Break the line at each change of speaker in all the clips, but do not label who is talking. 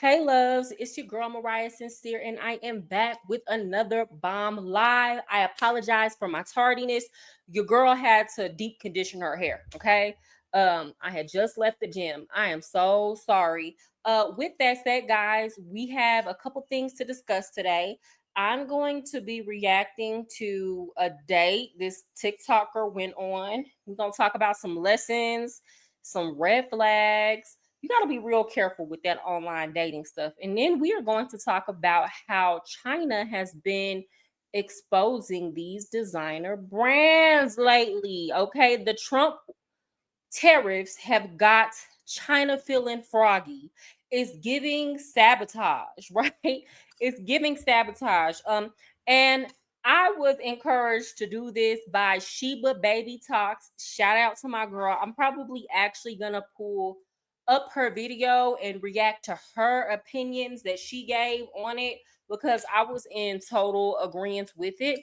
Hey loves, it's your girl Mariah Sincere, and I am back with another bomb live. I apologize for my tardiness. Your girl had to deep condition her hair. Okay. I had just left the gym. I am so sorry. With that said, guys, we have a couple things to discuss today. I'm going to be reacting to a date this TikToker went on. We're gonna talk about some lessons, some red flags. You got to be real careful with that online dating stuff. And then we are going to talk about how China has been exposing these designer brands lately. Okay. The Trump tariffs have got China feeling froggy. It's giving sabotage, right? It's giving sabotage. And I was encouraged to do this by Sheba Baby Talks. Shout out to my girl. I'm probably actually gonna pull up her video and react to her opinions that she gave on it because I was in total agreement with it.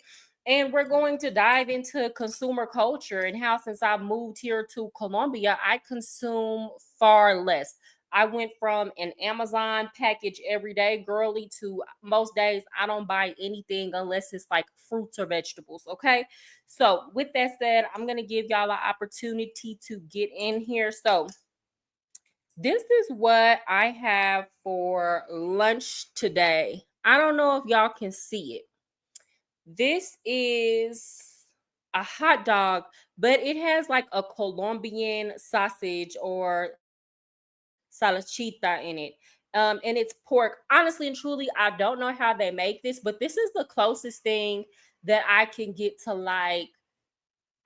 And we're going to dive into consumer culture and how, since I moved here to Colombia, I consume far less. I went from an Amazon package every day, girly, to most days I don't buy anything unless it's like fruits or vegetables. Okay. So, with that said, I'm going to give y'all an opportunity to get in here. So, this is what I have for lunch today. I don't know if y'all can see it. This is a hot dog, but it has like a Colombian sausage or salachita in it. And it's pork. Honestly and truly, I don't know how they make this, but this is the closest thing that I can get to like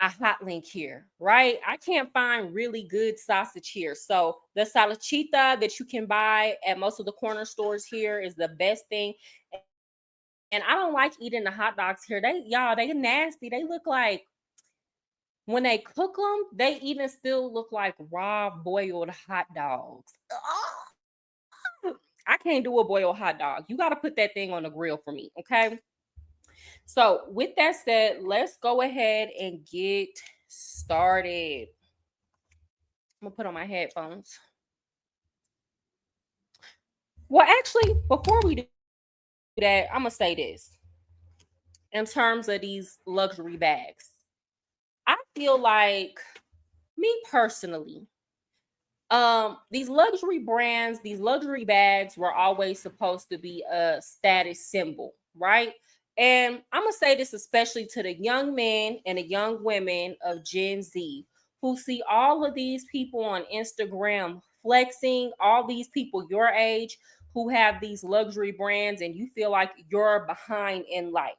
a hot link here, right? I can't find really good sausage here. So the salachita that you can buy at most of the corner stores here is the best thing. And I don't like eating the hot dogs here. They nasty. They look like when they cook them, they even still look like raw boiled hot dogs. I can't do a boiled hot dog. You got to put that thing on the grill for me, okay? So, with that said, let's go ahead and get started. I'm gonna put on my headphones. Well, actually, before we do that, I'm gonna say this in terms of these luxury bags. I feel like, me personally, these luxury brands, these luxury bags were always supposed to be a status symbol, right? And I'm gonna say this especially to the young men and the young women of Gen Z who see all of these people on Instagram flexing, all these people your age who have these luxury brands, and you feel like you're behind in life.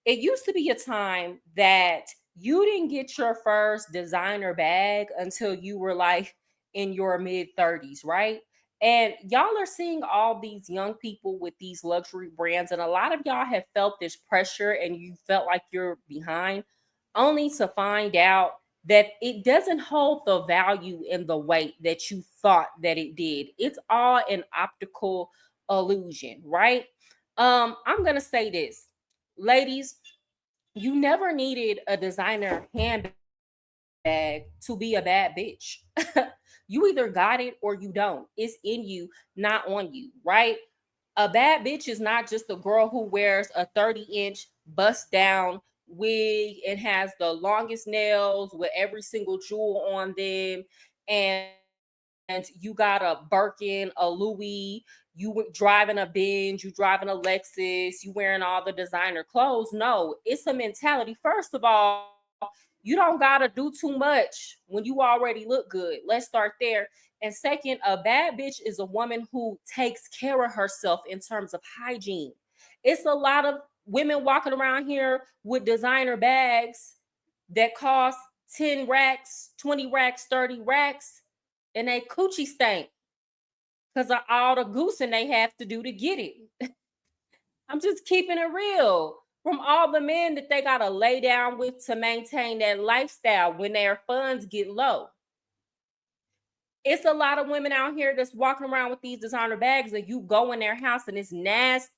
It used to be a time that you didn't get your first designer bag until you were like in your mid 30s, right? And y'all are seeing all these young people with these luxury brands, and a lot of y'all have felt this pressure and you felt like you're behind, only to find out that it doesn't hold the value and the weight that you thought that it did. It's all an optical illusion, right? I'm gonna say this, ladies, you never needed a designer handbag to be a bad bitch. You either got it or you don't. It's in you, not on you, right? A bad bitch is not just a girl who wears a 30-inch bust down wig and has the longest nails with every single jewel on them, and you got a Birkin, a Louis, driving a Benz, you driving a Lexus, you wearing all the designer clothes. No, it's a mentality. First of all, you don't gotta do too much when you already look good. Let's start there. And second, a bad bitch is a woman who takes care of herself in terms of hygiene. It's a lot of women walking around here with designer bags that cost 10 racks, 20 racks, 30 racks, and they coochie stank because of all the goosing they have to do to get it. I'm just keeping it real. From all the men that they gotta lay down with to maintain that lifestyle when their funds get low. It's a lot of women out here that's walking around with these designer bags, and you go in their house and it's nasty.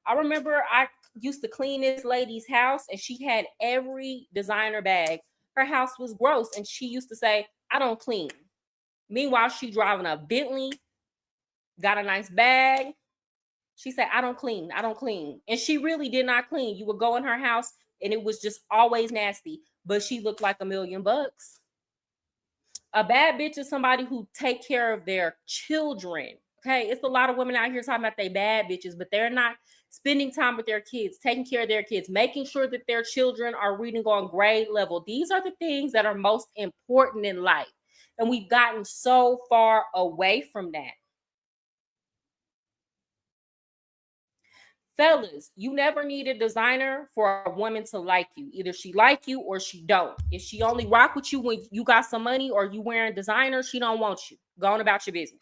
I remember I used to clean this lady's house and she had every designer bag. Her house was gross and she used to say, I don't clean. Meanwhile, she driving a Bentley, got a nice bag. She said, I don't clean. I don't clean. And she really did not clean. You would go in her house and it was just always nasty, but she looked like $1,000,000. A bad bitch is somebody who take care of their children. Okay. It's a lot of women out here talking about they bad bitches, but they're not spending time with their kids, taking care of their kids, making sure that their children are reading on grade level. These are the things that are most important in life. And we've gotten so far away from that. Fellas, you never need a designer for a woman to like you. Either she like you or she don't. If she only rock with you when you got some money or you wearing designer, she don't want you. Go on about your business.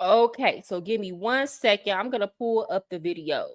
Okay, so give me 1 second. I'm gonna pull up the videos.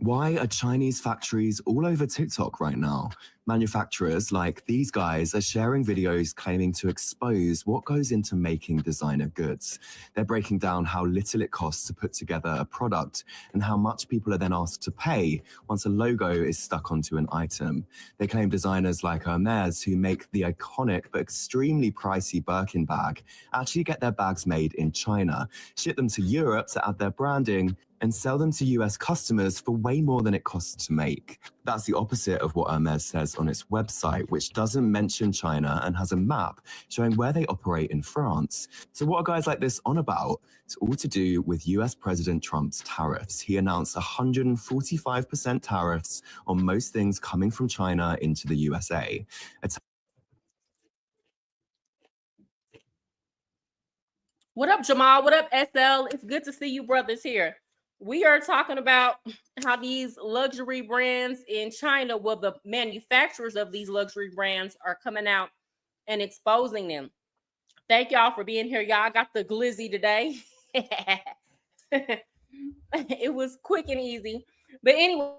Why are Chinese factories all over TikTok right now? Manufacturers like these guys are sharing videos claiming to expose what goes into making designer goods. They're breaking down how little it costs to put together a product and how much people are then asked to pay once a logo is stuck onto an item. They claim designers like Hermes, who make the iconic but extremely pricey Birkin bag, actually get their bags made in China, ship them to Europe to add their branding, and sell them to US customers for way more than it costs to make. That's the opposite of what Hermes says on its website, which doesn't mention China and has a map showing where they operate in France. So what are guys like this on about? It's all to do with US President Trump's tariffs. He announced 145% tariffs on most things coming from China into the USA.
What up, Jamal? What up, SL? It's good to see you brothers here. We are talking about how these luxury brands in China, well, the manufacturers of these luxury brands are coming out and exposing them. Thank y'all for being here. Y'all got the glizzy today. It was quick and easy. But anyway,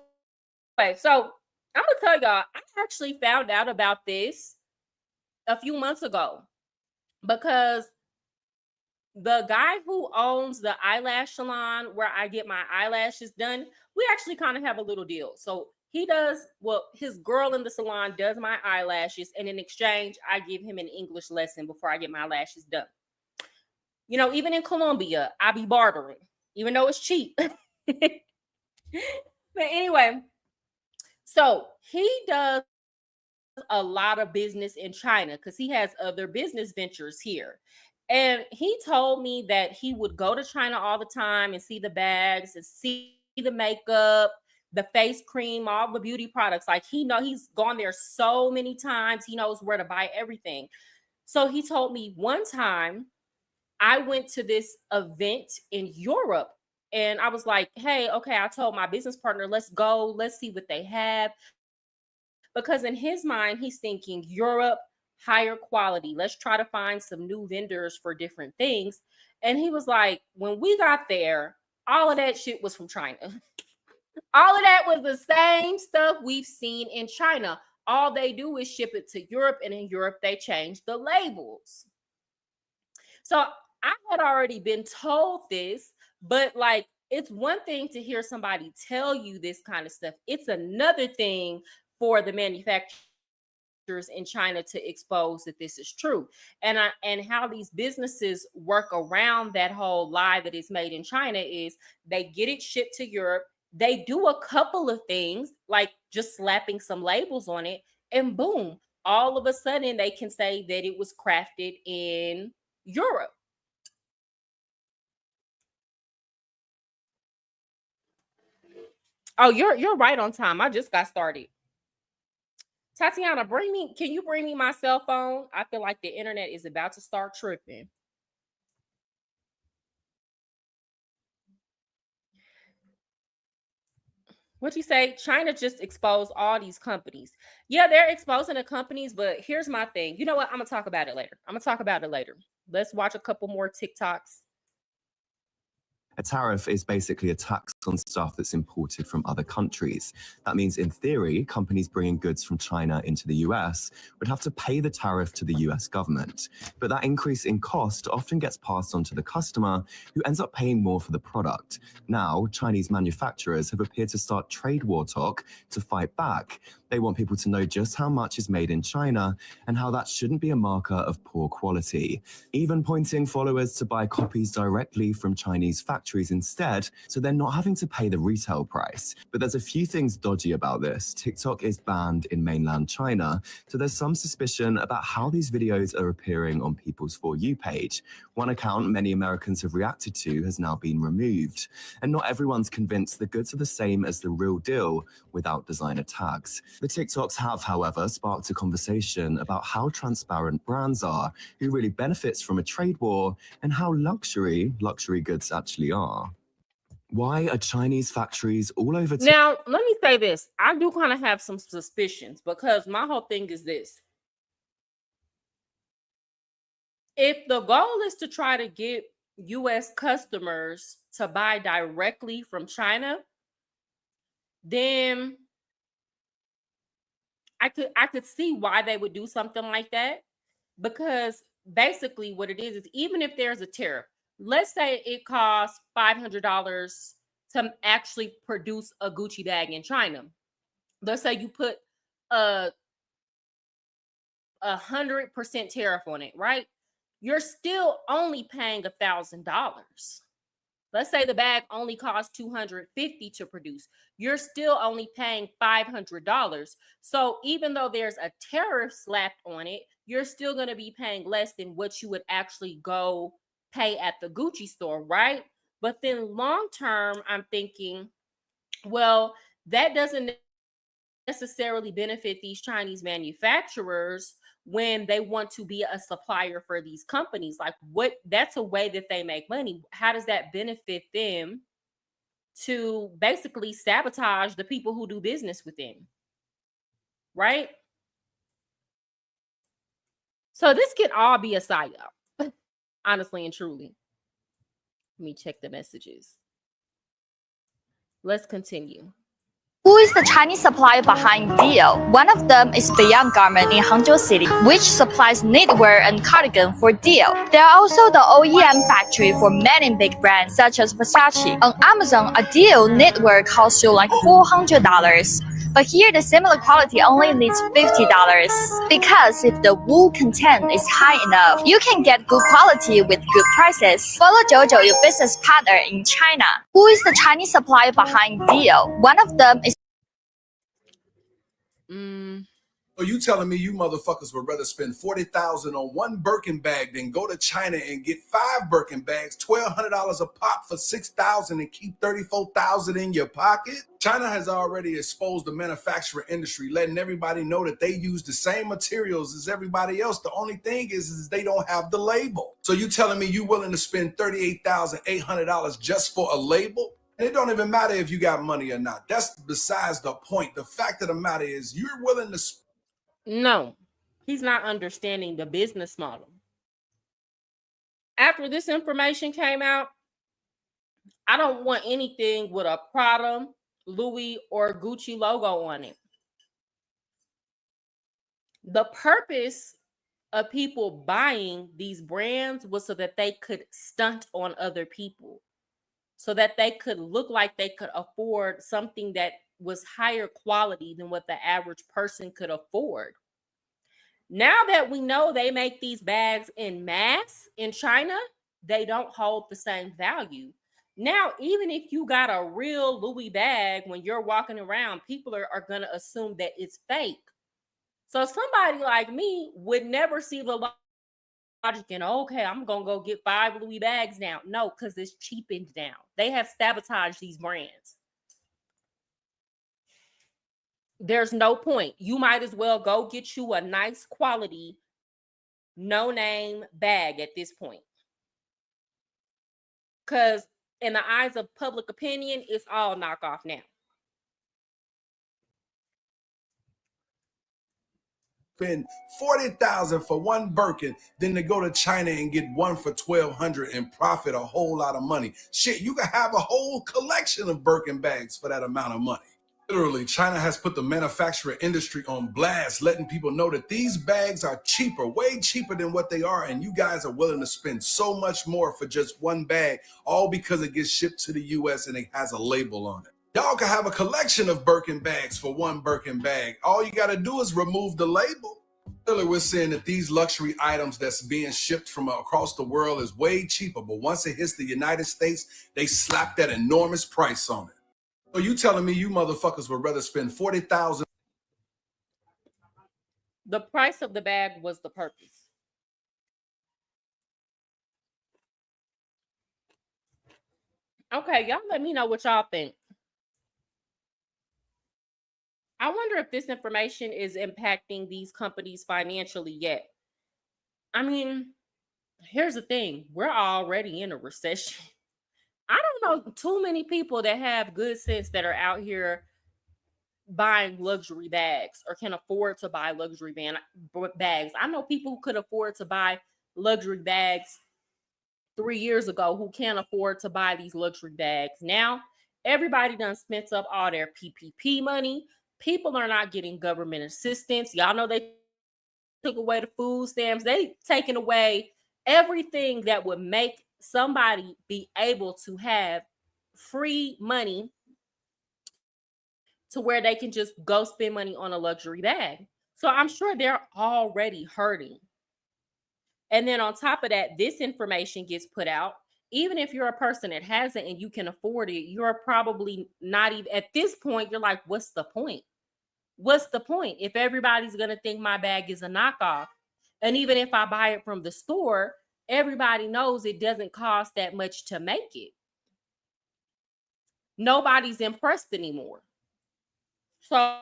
so I'm gonna tell y'all, I actually found out about this a few months ago because the guy who owns the eyelash salon where I get my eyelashes done, we actually kind of have a little deal. So he does, well, his girl in the salon does my eyelashes, and in exchange, I give him an English lesson before I get my lashes done. You know, even in Colombia, I be bartering, even though it's cheap. But anyway, so he does a lot of business in China because he has other business ventures here. And he told me that he would go to China all the time and see the bags and see the makeup, the face cream, all the beauty products. Like he's gone there so many times. He knows where to buy everything. So he told me one time I went to this event in Europe and I was like, hey, okay, I told my business partner, let's go, let's see what they have. Because in his mind, he's thinking Europe, higher quality. Let's try to find some new vendors for different things. And he was like, when we got there, all of that shit was from China. All of that was the same stuff we've seen in China. All they do is ship it to Europe, and in Europe, they change the labels. So I had already been told this, but like, it's one thing to hear somebody tell you this kind of stuff. It's another thing for the manufacturers in China to expose that this is true. And how these businesses work around that whole lie that is made in China is they get it shipped to Europe. They do a couple of things like just slapping some labels on it, and boom, all of a sudden they can say that it was crafted in Europe. Oh, you're right on time. I just got started. Tatiana, can you bring me my cell phone? I feel like the internet is about to start tripping. What you say? China just exposed all these companies. Yeah, they're exposing the companies, but here's my thing. You know what? I'm gonna talk about it later. Let's watch a couple more TikToks.
A tariff is basically a tax on stuff that's imported from other countries. That means, in theory, companies bringing goods from China into the US would have to pay the tariff to the US government. But that increase in cost often gets passed on to the customer, who ends up paying more for the product. Now, Chinese manufacturers have appeared to start trade war talk to fight back. They want people to know just how much is made in China and how that shouldn't be a marker of poor quality, even pointing followers to buy copies directly from Chinese factories instead, so they're not having to pay the retail price. But there's a few things dodgy about this. TikTok is banned in mainland China, so there's some suspicion about how these videos are appearing on people's For You page. One account many Americans have reacted to has now been removed. And not everyone's convinced the goods are the same as the real deal without designer tags. The TikToks have, however, sparked a conversation about how transparent brands are, who really benefits from a trade war, and how luxury goods actually are. Why are Chinese factories all over?
Now, let me say this. I do kind of have some suspicions because my whole thing is this. If the goal is to try to get US customers to buy directly from China, then I could see why they would do something like that, because basically what it is even if there's a tariff, let's say it costs $500 to actually produce a Gucci bag in China. Let's say you put a 100% tariff on it, right? You're still only paying $1,000. Let's say the bag only costs $250 to produce. You're still only paying $500. So even though there's a tariff slapped on it, you're still going to be paying less than what you would actually go pay at the Gucci store, right? But then long term, I'm thinking, well, that doesn't necessarily benefit these Chinese manufacturers when they want to be a supplier for these companies. Like, what? That's a way that they make money. How does that benefit them to basically sabotage the people who do business with them? Right? So this could all be a psyop, honestly and truly. Let me check the messages. Let's continue.
Who is the Chinese supplier behind Deal? One of them is Beyond Garment in Hangzhou City, which supplies knitwear and cardigan for Deal. They are also the OEM factory for many big brands such as Versace. On Amazon, a Deal knitwear costs you like $400. But here the similar quality only needs $50. Because if the wool content is high enough, you can get good quality with good prices. Follow Jojo, your business partner in China. Who is the Chinese supplier behind Deal? One of them is
So you telling me you motherfuckers would rather spend $40,000 on one Birkin bag than go to China and get 5 Birkin bags, $1,200 a pop for $6,000 and keep $34,000 in your pocket? China has already exposed the manufacturing industry, letting everybody know that they use the same materials as everybody else. The only thing is they don't have the label. So you telling me you willing to spend $38,800 just for a label? And it don't even matter if you got money or not. That's besides the point. The fact of the matter is you're willing to.
No, he's not understanding the business model. After this information came out, I don't want anything with a Prada, Louis, or Gucci logo on it. The purpose of people buying these brands was so that they could stunt on other people, so that they could look like they could afford something that was higher quality than what the average person could afford. Now that we know they make these bags in mass in China, they don't hold the same value. Now, even if you got a real Louis bag, when you're walking around, people are going to assume that it's fake. So somebody like me would never see the logic in, okay, I'm going to go get 5 Louis bags now. No, because it's cheapened down. They have sabotaged these brands. There's no point. You might as well go get you a nice quality, no-name bag at this point. Because in the eyes of public opinion, it's all knockoff now.
spend 40,000 for one Birkin than to go to China and get one for 1,200 and profit a whole lot of money. Shit, you can have a whole collection of Birkin bags for that amount of money. Literally, China has put the manufacturing industry on blast, letting people know that these bags are cheaper, way cheaper than what they are, and you guys are willing to spend so much more for just one bag, all because it gets shipped to the US and it has a label on it. Y'all can have a collection of Birkin bags for one Birkin bag. All you got to do is remove the label. Clearly, we're seeing that these luxury items that's being shipped from across the world is way cheaper, but once it hits the United States, they slap that enormous price on it. So you telling me you motherfuckers would rather spend 40,000?
The price of the bag was the purpose. Okay, y'all let me know what y'all think. I wonder if this information is impacting these companies financially yet. I mean, here's the thing. We're already in a recession. I don't know too many people that have good sense that are out here buying luxury bags or can afford to buy luxury bags. I know people who could afford to buy luxury bags 3 years ago who can't afford to buy these luxury bags. Now, everybody done spent up all their PPP money. People are not getting government assistance. Y'all know they took away the food stamps. They taken away everything that would make somebody be able to have free money to where they can just go spend money on a luxury bag. So I'm sure they're already hurting. And then on top of that, this information gets put out. Even if you're a person that has it and you can afford it, you're probably not even at this point. You're like, what's the point? What's the point if everybody's going to think my bag is a knockoff? And even if I buy it from the store, everybody knows it doesn't cost that much to make it. Nobody's impressed anymore. So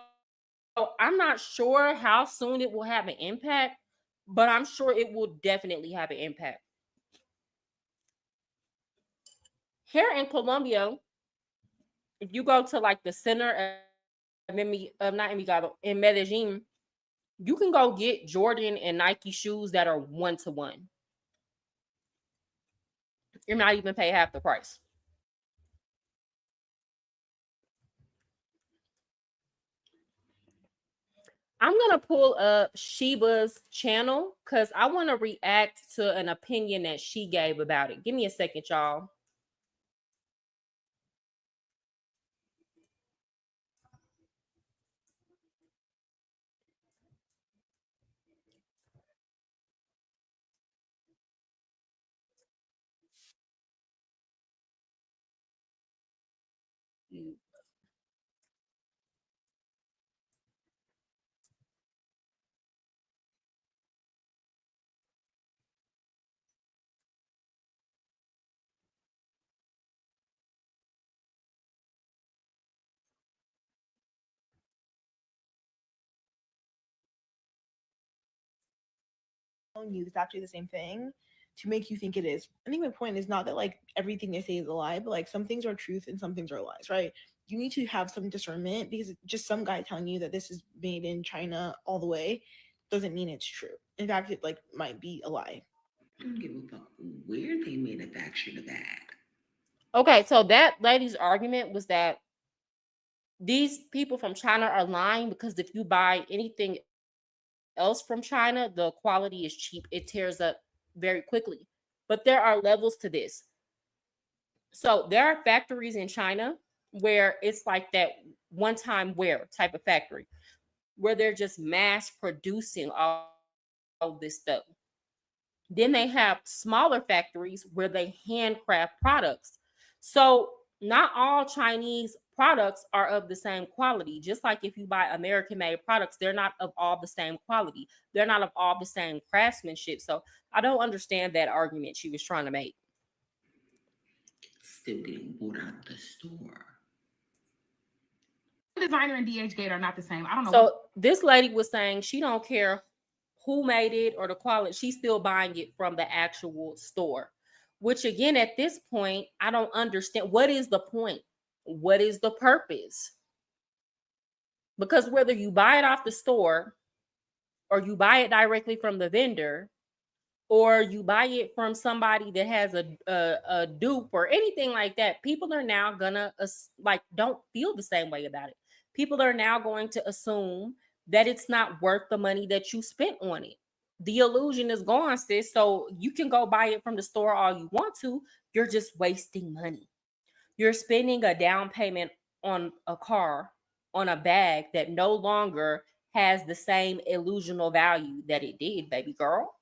I'm not sure how soon it will have an impact, but I'm sure it will definitely have an impact. Here in Colombia, if you go to like the center of not Envigado, in Medellin, you can go get Jordan and Nike shoes that are 1-to-1. You're not even pay half the price. I'm going to pull up Sheba's channel because I want to react to an opinion that she gave about it. Give me a second, y'all.
You it's actually the same thing to make you think it is. I think my point is not that like everything they say is a lie, but like some things are truth and some things are lies, right? You need to have some discernment because just some guy telling you that this is made in China all the way doesn't mean it's true. In fact, it like might be a lie.
I don't give a fuck where they manufacture the bag.
Okay, so that lady's argument was that these people from China are lying because if you buy anything else from China, the quality is cheap. It tears up very quickly. But there are levels to this. So there are factories in China where it's like that one-time wear type of factory where they're just mass producing all this stuff. Then they have smaller factories where they handcraft products. So not all Chinese products are of the same quality. Just like if you buy American-made products, they're not of all the same quality. They're not of all the same craftsmanship. So I don't understand that argument she was trying to make.
Still getting bought out the store.
Designer and DHgate are not the same. I don't know.
So this lady was saying she don't care who made it or the quality. She's still buying it from the actual store. Which again, at this point, I don't understand. What is the point? What is the purpose? Because whether you buy it off the store or you buy it directly from the vendor, or you buy it from somebody that has a dupe or anything like that, people are now gonna like don't feel the same way about it. People are now going to assume that it's not worth the money that you spent on it. The illusion is gone, sis. So you can go buy it from the store all you want to. You're just wasting money. You're spending a down payment on a car, on a bag that no longer has the same illusional value that it did, baby girl.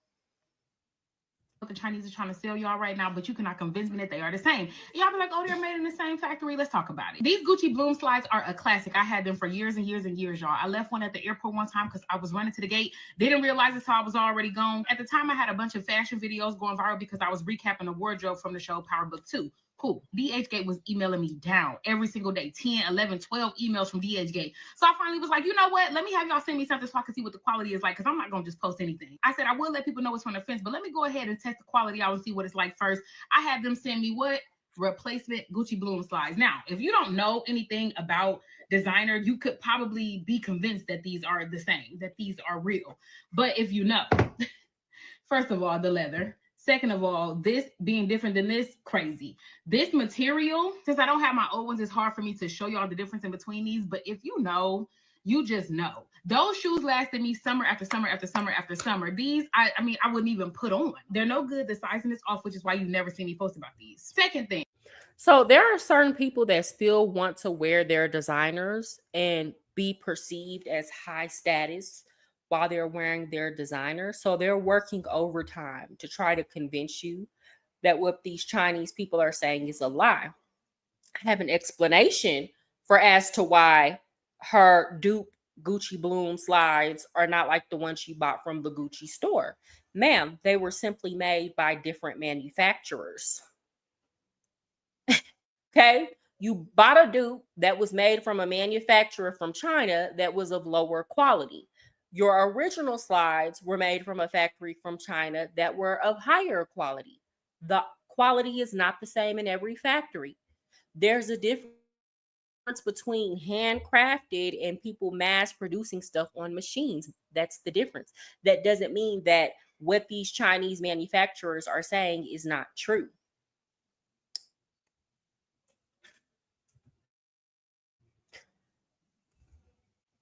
What the Chinese are trying to sell y'all right now, but you cannot convince me that they are the same. Y'all be like, oh, they're made in the same factory. Let's talk about it. These Gucci Bloom slides are a classic. I had them for years and years and years, y'all. I left one at the airport one time because I was running to the gate. Didn't realize it, so I was already gone. At the time, I had a bunch of fashion videos going viral because I was recapping a wardrobe from the show Power Book 2. Cool. DHgate was emailing me down every single day, 10, 11, 12 emails from DHgate. So I finally was like, you know what? Let me have y'all send me something so I can see what the quality is like, because I'm not going to just post anything. I said, I will let people know it's from the fence, but let me go ahead and test the quality out and see what it's like first. I had them send me what? Replacement Gucci Bloom slides. Now, if you don't know anything about designer, you could probably be convinced that these are the same, that these are real. But if you know, first of all, the leather. Second of all, this being different than this, crazy. This material, since I don't have my old ones, it's hard for me to show y'all the difference in between these. But if you know, you just know. Those shoes lasted me summer after summer after summer after summer. These, I mean, I wouldn't even put on. They're no good. The sizing is off, which is why you never see me post about these. Second thing.
So there are certain people that still want to wear their designers and be perceived as high status while they're wearing their designer. So they're working overtime to try to convince you that what these Chinese people are saying is a lie. I have an explanation for as to why her dupe Gucci Bloom slides are not like the ones she bought from the Gucci store. Ma'am, they were simply made by different manufacturers. Okay? You bought a dupe that was made from a manufacturer from China that was of lower quality. Your original slides were made from a factory from China that were of higher quality. The quality is not the same in every factory. There's a difference between handcrafted and people mass producing stuff on machines. That's the difference. That doesn't mean that what these Chinese manufacturers are saying is not true.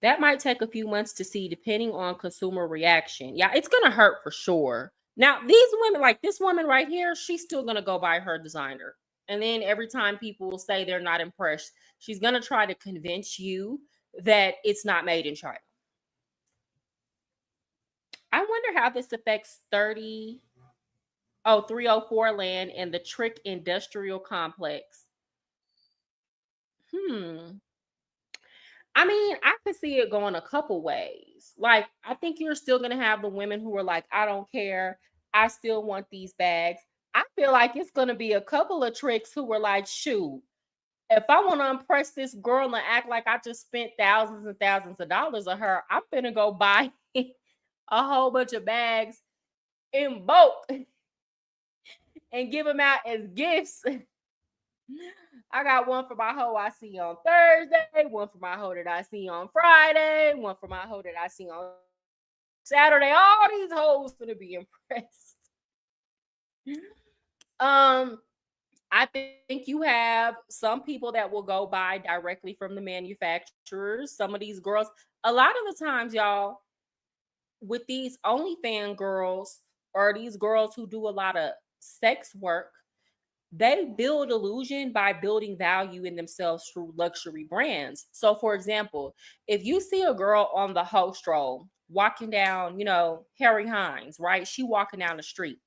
That might take a few months to see, depending on consumer reaction. Yeah, it's going to hurt for sure. Now, these women, like this woman right here, she's still going to go buy her designer. And then every time people say they're not impressed, she's going to try to convince you that it's not made in China. I wonder how this affects 304 land and the Trick Industrial Complex. I mean, I could see it going a couple ways. Like, I think you're still going to have the women who are like, I don't care. I still want these bags. I feel like it's going to be a couple of tricks who were like, shoot, if I want to impress this girl and act like I just spent thousands and thousands of dollars on her, I'm going to go buy a whole bunch of bags in bulk and give them out as gifts. I got one for my hoe I see on Thursday, one for my hoe that I see on Friday, one for my hoe that I see on Saturday. All these hoes gonna be impressed. I think you have some people that will go buy directly from the manufacturers. Some of these girls, a lot of the times, y'all, with these OnlyFans girls or these girls who do a lot of sex work, they build illusion by building value in themselves through luxury brands. So, for example, if you see a girl on the hoe stroll walking down, Harry Hines, right? She walking down the street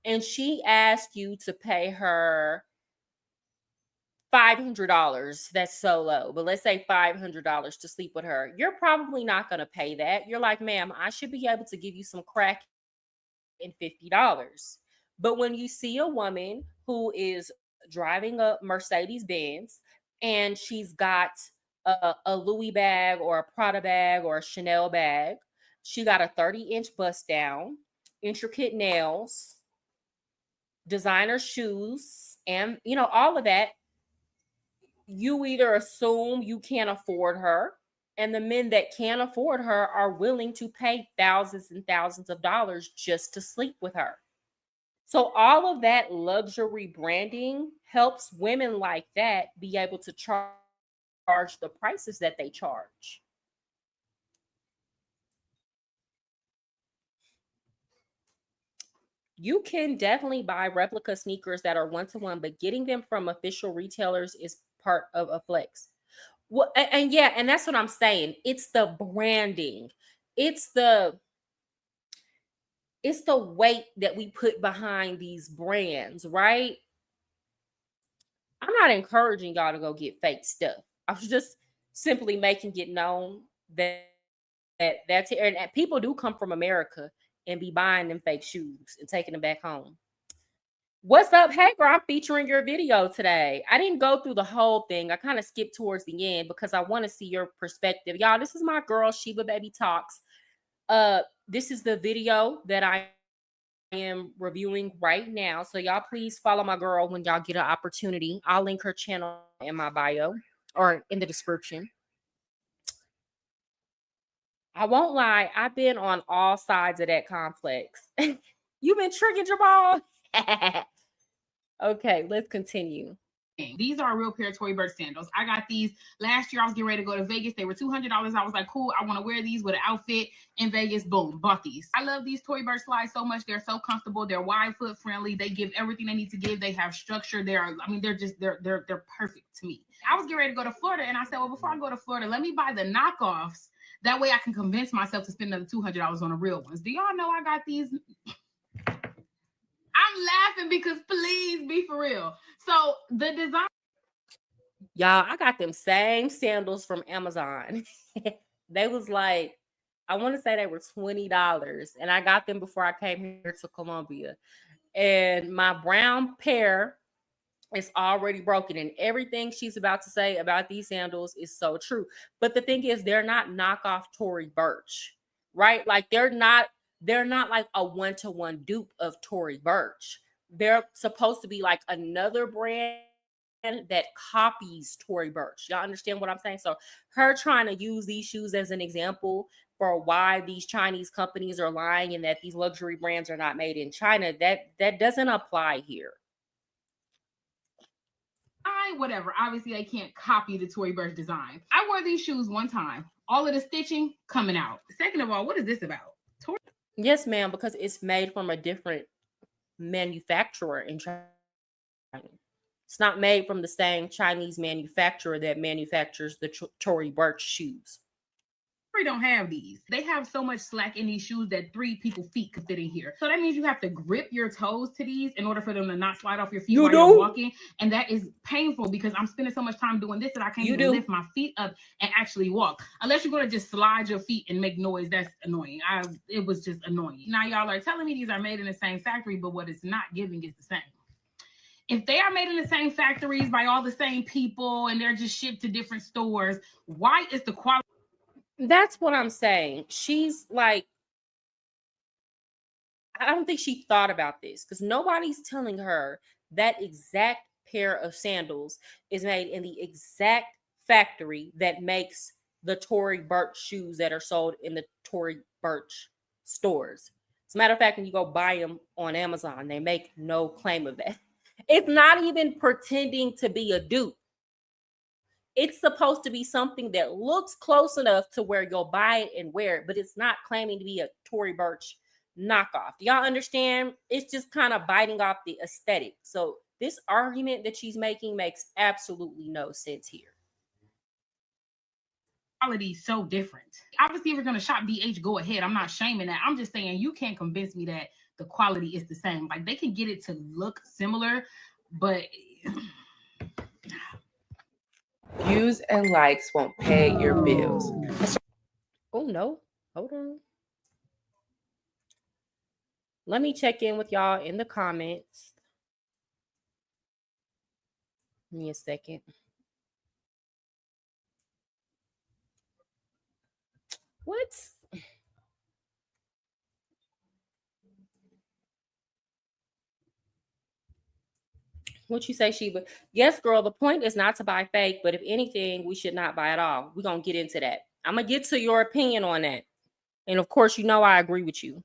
and she asks you to pay her $500. That's so low, but let's say $500 to sleep with her. You're probably not going to pay that. You're like, ma'am, I should be able to give you some crack and $50. But when you see a woman who is driving a Mercedes Benz and she's got a Louis bag or a Prada bag or a Chanel bag, she got a 30-inch bust down, intricate nails, designer shoes, and all of that, you either assume you can't afford her And the men that can't afford her are willing to pay thousands and thousands of dollars just to sleep with her. So all of that luxury branding helps women like that be able to charge the prices that they charge. You can definitely buy replica sneakers that are one-to-one, but getting them from official retailers is part of a flex. Well, and yeah, and that's what I'm saying. It's the branding. It's the weight that we put behind these brands, right? I'm not encouraging y'all to go get fake stuff. I was just simply making it known that's here. And people do come from America and be buying them fake shoes and taking them back home. What's up? Hey, girl, I'm featuring your video today. I didn't go through the whole thing. I kind of skipped towards the end because I want to see your perspective. Y'all, this is my girl, Sheba Baby Talks. This is the video that I am reviewing right now. So y'all please follow my girl when y'all get an opportunity. I'll link her channel in my bio or in the description. I won't lie, I've been on all sides of that complex. You've been tricking Jamal. Okay, let's continue.
These are a real pair of Tory Burch sandals. I got these last year. I was getting ready to go to Vegas. They were $200. I was like, cool, I want to wear these with an outfit in Vegas. Boom, bought these. I love these Tory Burch slides so much. They're so comfortable. They're wide foot friendly. They give everything they need to give. They have structure. They're perfect to me. I was getting ready to go to Florida, and I said, well, before I go to Florida, let me buy the knockoffs. That way I can convince myself to spend another $200 on the real ones. Do y'all know I got these? I'm laughing because please be for real. So the design.
Y'all, I got them same sandals from Amazon. They was like, I want to say they were $20. And I got them before I came here to Columbia. And my brown pair is already broken. And everything she's about to say about these sandals is so true. But the thing is, they're not knockoff Tory Burch, right? Like they're not like a one-to-one dupe of Tory Burch. They're supposed to be like another brand that copies Tory Burch. Y'all understand what I'm saying? So her trying to use these shoes as an example for why these Chinese companies are lying and that these luxury brands are not made in China, that doesn't apply here.
Whatever. Obviously, they can't copy the Tory Burch design. I wore these shoes one time. All of the stitching coming out. Second of all, what is this about?
Yes, ma'am, because it's made from a different manufacturer in China. It's not made from the same Chinese manufacturer that manufactures the Tory Burch shoes.
We don't have these. They have so much slack in these shoes that 3 people's feet could fit in here. So that means you have to grip your toes to these in order for them to not slide off your feet while you're walking. And that is painful because I'm spending so much time doing this that I can't even lift my feet up and actually walk. Unless you're going to just slide your feet and make noise, that's annoying. It was just annoying. Now y'all are telling me these are made in the same factory, but what it's not giving is the same. If they are made in the same factories by all the same people and they're just shipped to different stores, why is the quality?
That's what I'm saying. She's like, I don't think she thought about this because nobody's telling her that exact pair of sandals is made in the exact factory that makes the Tory Burch shoes that are sold in the Tory Burch stores. As a matter of fact, when you go buy them on Amazon, they make no claim of that. It's not even pretending to be a dupe. It's supposed to be something that looks close enough to where you'll buy it and wear it, but it's not claiming to be a Tory Burch knockoff. Do y'all understand? It's just kind of biting off the aesthetic. So this argument that she's making makes absolutely no sense here.
Quality is so different. Obviously, if you're going to shop DH, go ahead. I'm not shaming that. I'm just saying you can't convince me that the quality is the same. Like they can get it to look similar, but
views and likes won't pay your bills.
Oh no, hold on. Let me check in with y'all in the comments. Give me a second. What? What you say, Sheba? Yes, girl, the point is not to buy fake, but if anything, we should not buy at all. We're going to get into that. I'm gonna get to your opinion on that. And of course, you know I agree with you.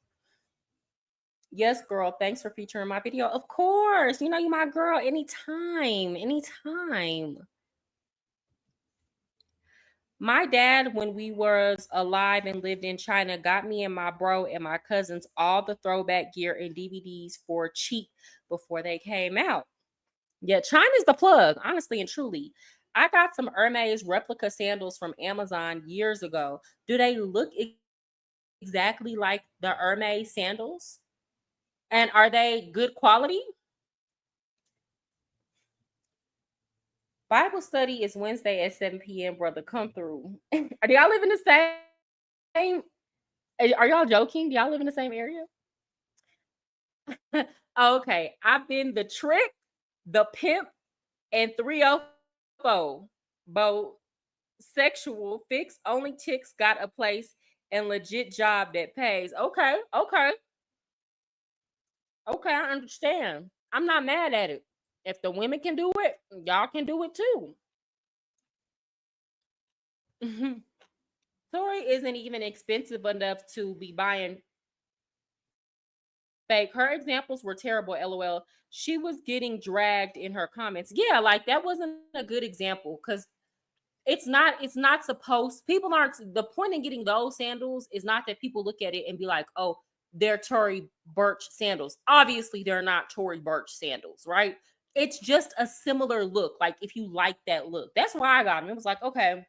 Yes, girl. Thanks for featuring my video. Of course. You know you my girl anytime. Anytime. My dad, when we was alive and lived in China, got me and my bro and my cousins all the throwback gear and DVDs for cheap before they came out. Yeah, China's the plug, honestly and truly. I got some Hermes replica sandals from Amazon years ago. Do they look exactly like the Hermes sandals? And are they good quality? Bible study is Wednesday at 7 p.m., brother. Come through. Do y'all live in the same? Are y'all joking? Do y'all live in the same area? Okay. I've been the trick, the pimp, and 304. Both sexual fix only chicks got a place and legit job that pays. Okay. Okay. Okay. I understand. I'm not mad at it. If the women can do it, y'all can do it too. Tori isn't even expensive enough to be buying fake. Her examples were terrible, lol. She was getting dragged in her comments. Yeah, like that wasn't a good example because it's not supposed, people aren't, the point in getting those sandals is not that people look at it and be like, oh, they're Tory Burch sandals. Obviously, they're not Tory Burch sandals, right? It's just a similar look. Like if you like that look, that's why I got them. It was like, okay,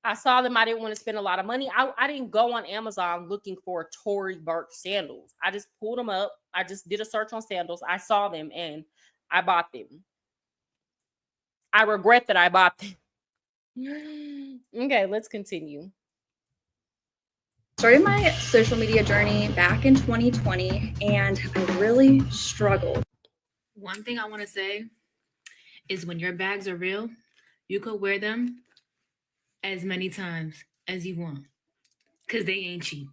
I saw them. I didn't want to spend a lot of money. I didn't go on Amazon looking for Tory Burch sandals. I just pulled them up. I just did a search on sandals. I saw them and I bought them. I regret that I bought them. Okay, let's continue.
Started my social media journey back in 2020 and I really struggled.
One thing I want to say is when your bags are real, you could wear them as many times as you want because they ain't cheap.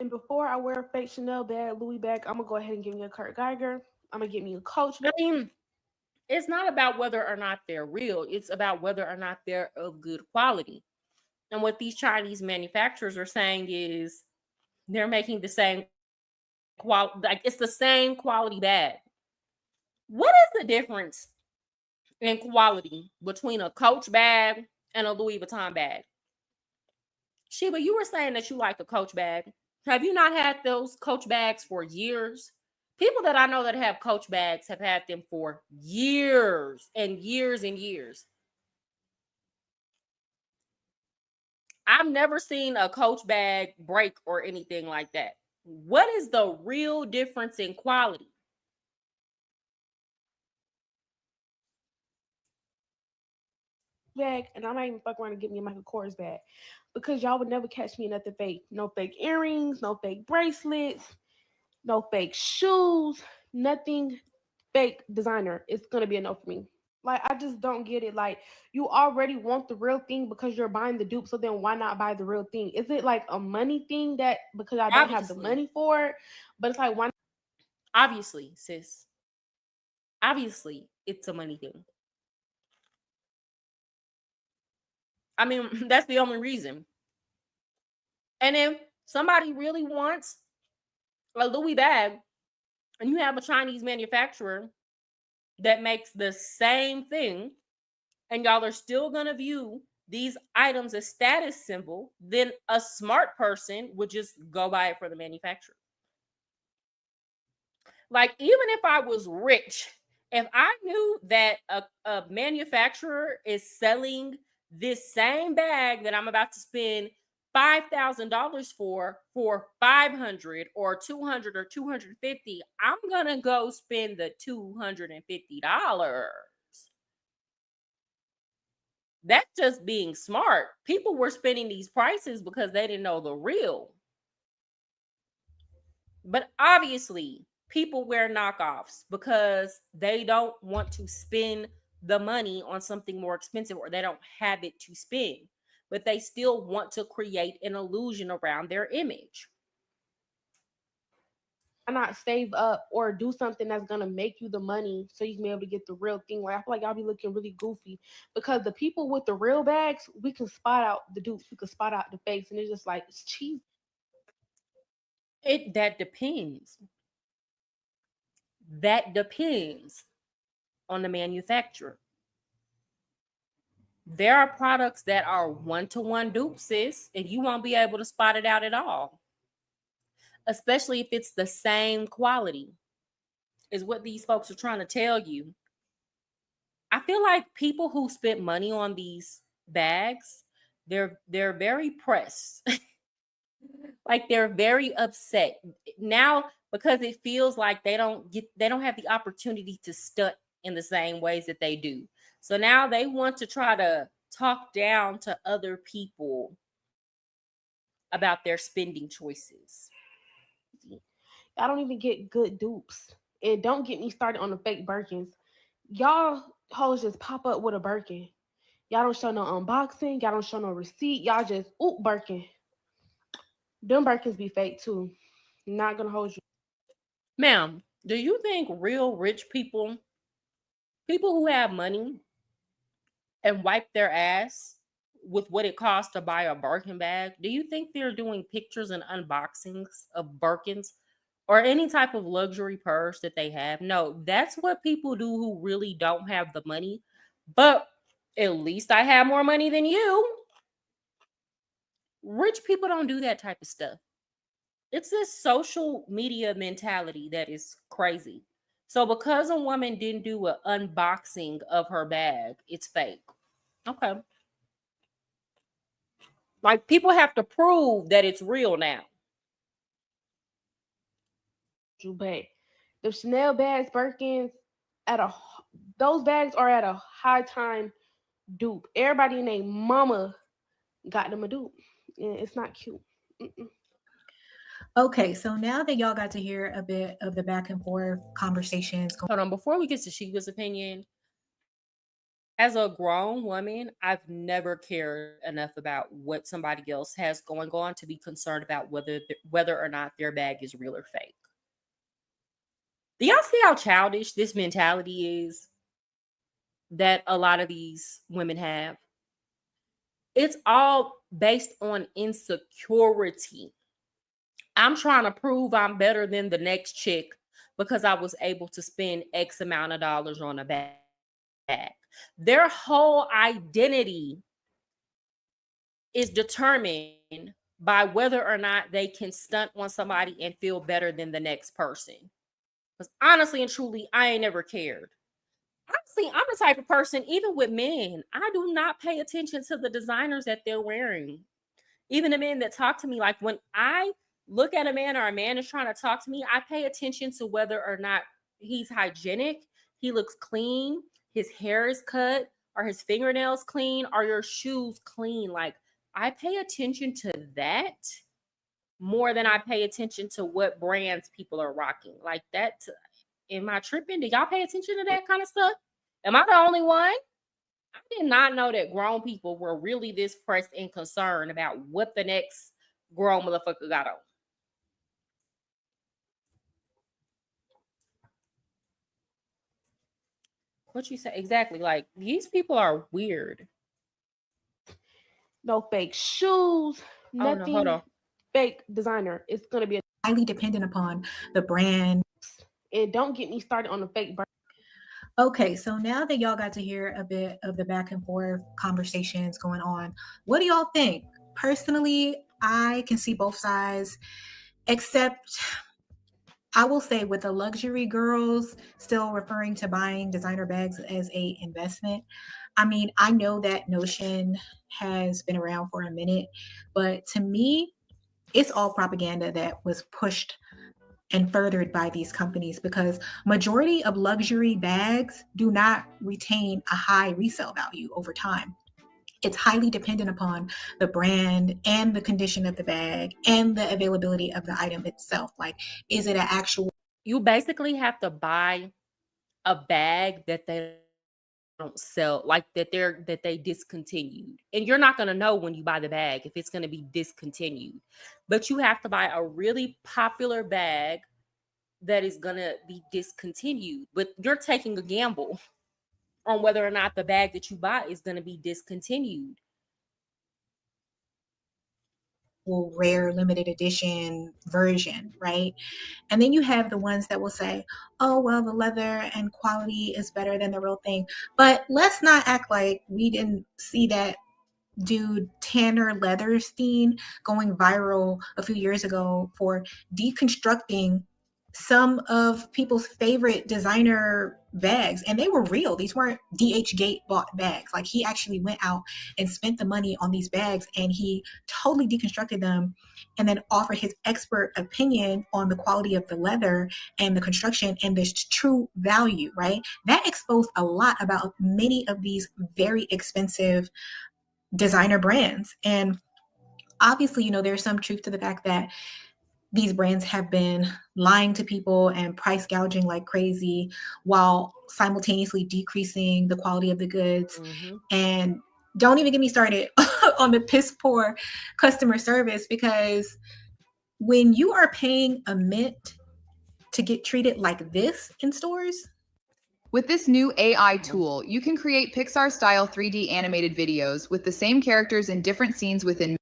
And before I wear a fake Chanel bag, Louis bag, I'm gonna go ahead and give me a Kurt Geiger. I'm gonna get me a Coach bag.
I mean, it's not about whether or not they're real. It's about whether or not they're of good quality. And what these Chinese manufacturers are saying is they're making the same quality, like it's the same quality bag. What is the difference in quality between a Coach bag and a Louis Vuitton bag? Sheba, you were saying that you like a Coach bag. Have you not had those Coach bags for years? People that I know that have Coach bags have had them for years and years and years. I've never seen a Coach bag break or anything like that. What is the real difference in quality?
Bag, and I might even fuck around and get me a Michael Kors bag because y'all would never catch me in nothing fake. No fake earrings, no fake bracelets, no fake shoes, nothing fake designer. It's gonna be a no for me. Like I just don't get it. Like you already want the real thing because you're buying the dupe, so then why not buy the real thing? Is it like a money thing that because I don't have the money for it? But it's like why?
Obviously, sis. Obviously, it's a money thing. I mean, that's the only reason. And if somebody really wants a Louis bag and you have a Chinese manufacturer that makes the same thing and y'all are still going to view these items as status symbol, then a smart person would just go buy it for the manufacturer. Like, even if I was rich, if I knew that a manufacturer is selling this same bag that I'm about to spend $5,000 for $500 or $200 or $250, I'm gonna go spend the $250. That's just being smart. People were spending these prices because they didn't know the real. But obviously, people wear knockoffs because they don't want to spend the money on something more expensive or they don't have it to spend, but they still want to create an illusion around their image.
not save up or do something that's gonna make you the money so you can be able to get the real thing. Like I feel like y'all be looking really goofy because the people with the real bags, we can spot out the dupes, we can spot out the fakes, and it's just like it's cheap.
That depends. That depends on the manufacturer. There are products that are one-to-one dupes, sis, and you won't be able to spot it out at all. Especially if it's the same quality, is what these folks are trying to tell you. I feel like people who spend money on these bags, they're very pressed. Like they're very upset now because it feels like they don't have the opportunity to stunt in the same ways that they do. So now they want to try to talk down to other people about their spending choices.
I don't even get good dupes. And don't get me started on the fake Birkins. Y'all hoes just pop up with a Birkin. Y'all don't show no unboxing. Y'all don't show no receipt. Y'all just, oop, Birkin. Them Birkins be fake too. Not gonna hold you.
Ma'am, do you think real rich people who have money and wipe their ass with what it costs to buy a Birkin bag, do you think they're doing pictures and unboxings of Birkins or any type of luxury purse that they have? No, that's what people do who really don't have the money. But at least I have more money than you. Rich people don't do that type of stuff. It's this social media mentality that is crazy. So because a woman didn't do an unboxing of her bag, it's fake. Okay. Like people have to prove that it's real now.
But the Chanel bags, Birkins, those bags are at a high time dupe. Everybody in their mama got them a dupe. And it's not cute. Mm-mm.
Okay, so now that y'all got to hear a bit of the back and forth conversations.
Hold on, before we get to Shiva's opinion, as a grown woman, I've never cared enough about what somebody else has going on to be concerned about whether or not their bag is real or fake. Do y'all see how childish this mentality is that a lot of these women have? It's all based on insecurity. I'm trying to prove I'm better than the next chick because I was able to spend X amount of dollars on a bag. Their whole identity is determined by whether or not they can stunt on somebody and feel better than the next person. Because honestly and truly, I ain't never cared. Honestly, I'm the type of person, even with men, I do not pay attention to the designers that they're wearing. Even the men that talk to me, like when I look at a man or a man is trying to talk to me, I pay attention to whether or not he's hygienic, he looks clean, his hair is cut, are his fingernails clean, are your shoes clean? Like I pay attention to that more than I pay attention to what brands people are rocking. Like that, am I tripping? Do y'all pay attention to that kind of stuff? Am I the only one? I did not know that grown people were really this pressed and concerned about what the next grown motherfucker got on. What you say? Exactly. Like these people are weird.
No fake shoes, nothing.
Oh, no, hold on.
Fake designer. It's gonna be
highly dependent upon the brand.
And don't get me started on the fake brand.
Okay, so now that y'all got to hear a bit of the back and forth conversations going on, what do y'all think? Personally, I can see both sides, except I will say with the luxury girls still referring to buying designer bags as a investment. I mean, I know that notion has been around for a minute, but to me, it's all propaganda that was pushed and furthered by these companies because majority of luxury bags do not retain a high resale value over time. It's highly dependent upon the brand and the condition of the bag and the availability of the item itself. Like, is it an actual?
You basically have to buy a bag that they don't sell, like that they discontinued. And you're not going to know when you buy the bag if it's going to be discontinued. But you have to buy a really popular bag that is gonna be discontinued, but you're taking a gamble on whether or not the bag that you buy is gonna be discontinued.
Rare limited edition version, right? And then you have the ones that will say, oh, well, the leather and quality is better than the real thing. But let's not act like we didn't see that dude Tanner Leatherstein going viral a few years ago for deconstructing some of people's favorite designer bags, and they were real. These weren't DH Gate bought bags. Like, he actually went out and spent the money on these bags, and he totally deconstructed them and then offered his expert opinion on the quality of the leather and the construction and the true value, right? That exposed a lot about many of these very expensive designer brands. And obviously, you know, there's some truth to the fact that these brands have been lying to people and price gouging like crazy while simultaneously decreasing the quality of the goods. And don't even get me started on the piss poor customer service, because when you are paying a mint to get treated like this in stores.
With this new AI tool, you can create Pixar-style 3D animated videos with the same characters in different scenes within.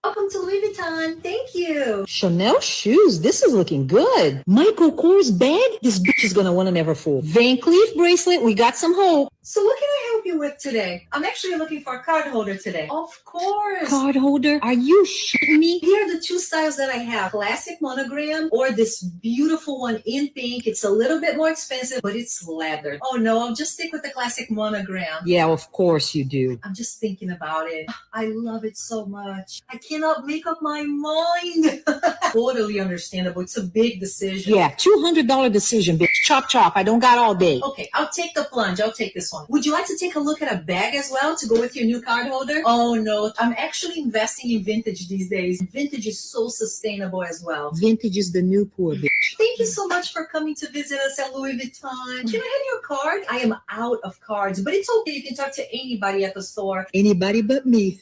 Welcome to Louis Vuitton. Thank you. Chanel shoes. This is looking good. Michael Kors bag. This bitch is going to want to never fool. Van Cleef bracelet. We got some hope. So what can I help you with today? I'm actually looking for a card holder today. Of course. Card holder? Are you shitting me? Here are the two styles that I have. Classic monogram or this beautiful one in pink. It's a little bit more expensive, but it's leather. Oh no, I'll just stick with the classic monogram. Yeah, of course you do. I'm just thinking about it. I love it so much. I cannot make up my mind. Totally understandable. It's a big decision. Yeah, $200 decision, bitch. Chop, chop. I don't got all day. Okay, I'll take the plunge. I'll take this one. Would you like to take a look at a bag as well to go with your new card holder? Oh no, I'm actually investing in vintage these days. Vintage is so sustainable as well. Vintage is the new poor bitch. Thank you so much for coming to visit us at Louis Vuitton. Can I have your card? I am out of cards, but it's okay. You can talk to anybody at the store. Anybody but me.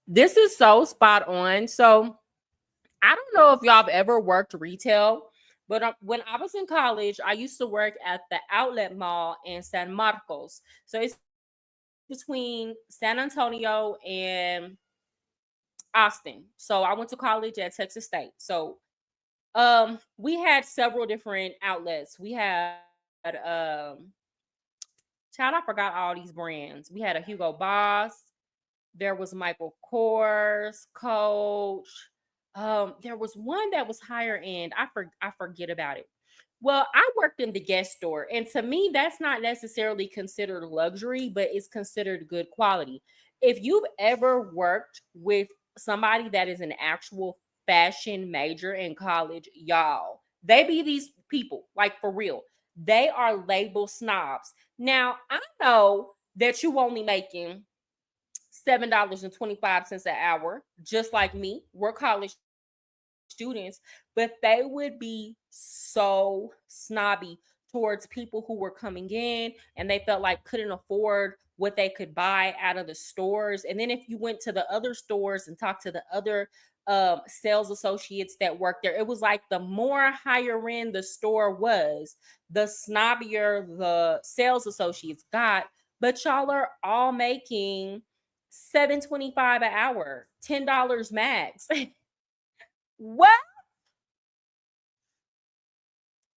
This is so spot on. So I don't know if y'all have ever worked retail, but when I was in college, I used to work at the outlet mall in San Marcos. So it's between San Antonio and Austin. So I went to college at Texas State. So we had several different outlets. We had child, I forgot all these brands. We had a Hugo Boss. There was Michael Kors, Coach. There was one that was higher end. I forget about it. Well, I worked in the Guess store, and to me, that's not necessarily considered luxury, but it's considered good quality. If you've ever worked with somebody that is an actual fashion major in college, y'all, they be these people, like for real. They are label snobs. Now, I know that you only making $7.25 an hour, just like me. We're college students, but they would be so snobby towards people who were coming in and they felt like couldn't afford what they could buy out of the stores. And then if you went to the other stores and talked to the other sales associates that worked there, it was like the more higher end the store was, the snobbier the sales associates got. But y'all are all making $7.25 an hour, $10 max. What?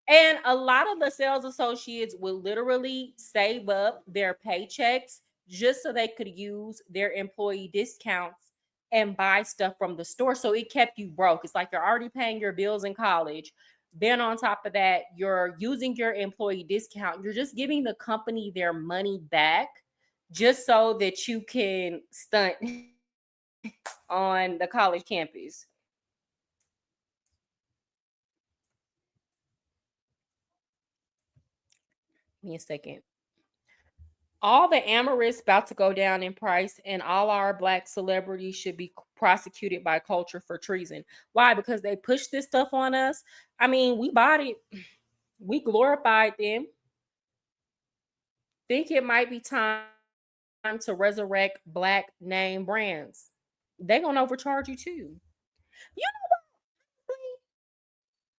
And a lot of the sales associates would literally save up their paychecks just so they could use their employee discounts and buy stuff from the store. So it kept you broke. It's like you're already paying your bills in college. Then on top of that, you're using your employee discount. You're just giving the company their money back just so that you can stunt on the college campus. Give me a second. All the amorists about to go down in price, and all our Black celebrities should be prosecuted by culture for treason. Why? Because they pushed this stuff on us. I mean, we bought it. We glorified them. Think it might be time to resurrect Black name brands. They're gonna overcharge you too. You know what?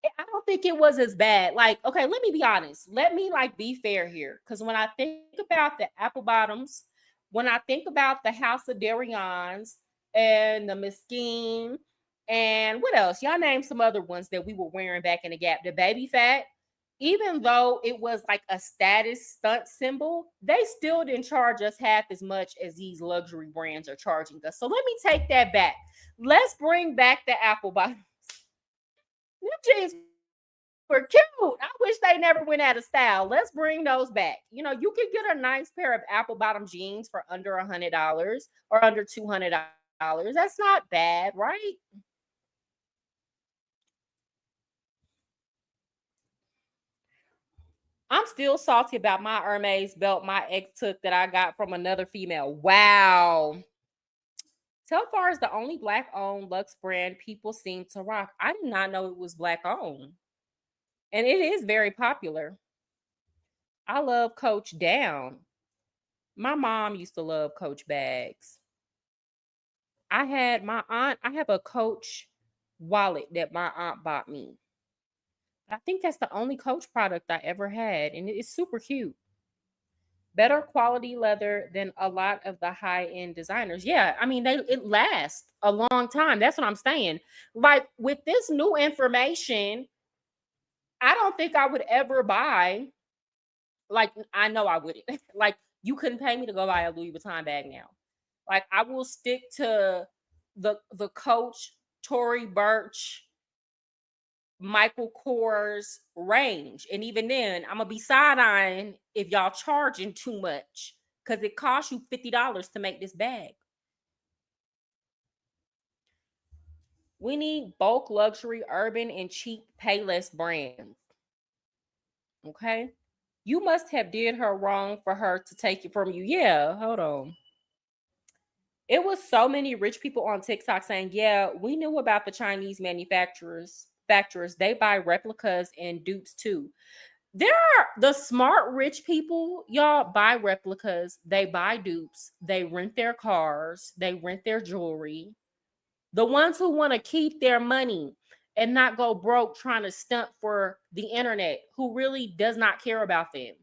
I don't think it was as bad. Like, okay, let me be honest. Let me like be fair here. Because when I think about the apple bottoms, when I think about the House of Darians and the Mesquite, and what else? Y'all name some other ones that we were wearing back in the Gap. The Baby Fat, even though it was like a status stunt symbol, they still didn't charge us half as much as these luxury brands are charging us. So let me take that back. Let's bring back the apple bottoms. Them jeans were cute. I wish they never went out of style. Let's bring those back. You know, you can get a nice pair of apple bottom jeans for under $100 or under $200. That's not bad, right? I'm still salty about my Hermes belt my ex took that I got from another female. Wow. Telfar is the only black-owned luxe brand people seem to rock. I did not know it was black-owned. And it is very popular. I love Coach down. My mom used to love Coach bags. I have a Coach wallet that my aunt bought me. I think that's the only Coach product I ever had, and it's super cute. Better quality leather than a lot of the high-end designers. Yeah, I mean it lasts a long time. That's what I'm saying. Like with this new information, I don't think I would ever buy. Like I know I wouldn't. Like you couldn't pay me to go buy a Louis Vuitton bag now. Like I will stick to the Coach, Tory Burch, Michael Kors range. And even then, I'm gonna be side-eyeing if y'all charging too much because it costs you $50 to make this bag. We need bulk luxury, urban, and cheap Payless brands. Okay. You must have did her wrong for her to take it from you. Yeah, hold on. It was so many rich people on TikTok saying, yeah, we knew about the Chinese manufacturers. They buy replicas and dupes too. There are the smart rich people, y'all buy replicas, they buy dupes, they rent their cars, they rent their jewelry. The ones who want to keep their money and not go broke trying to stunt for the internet, who really does not care about them.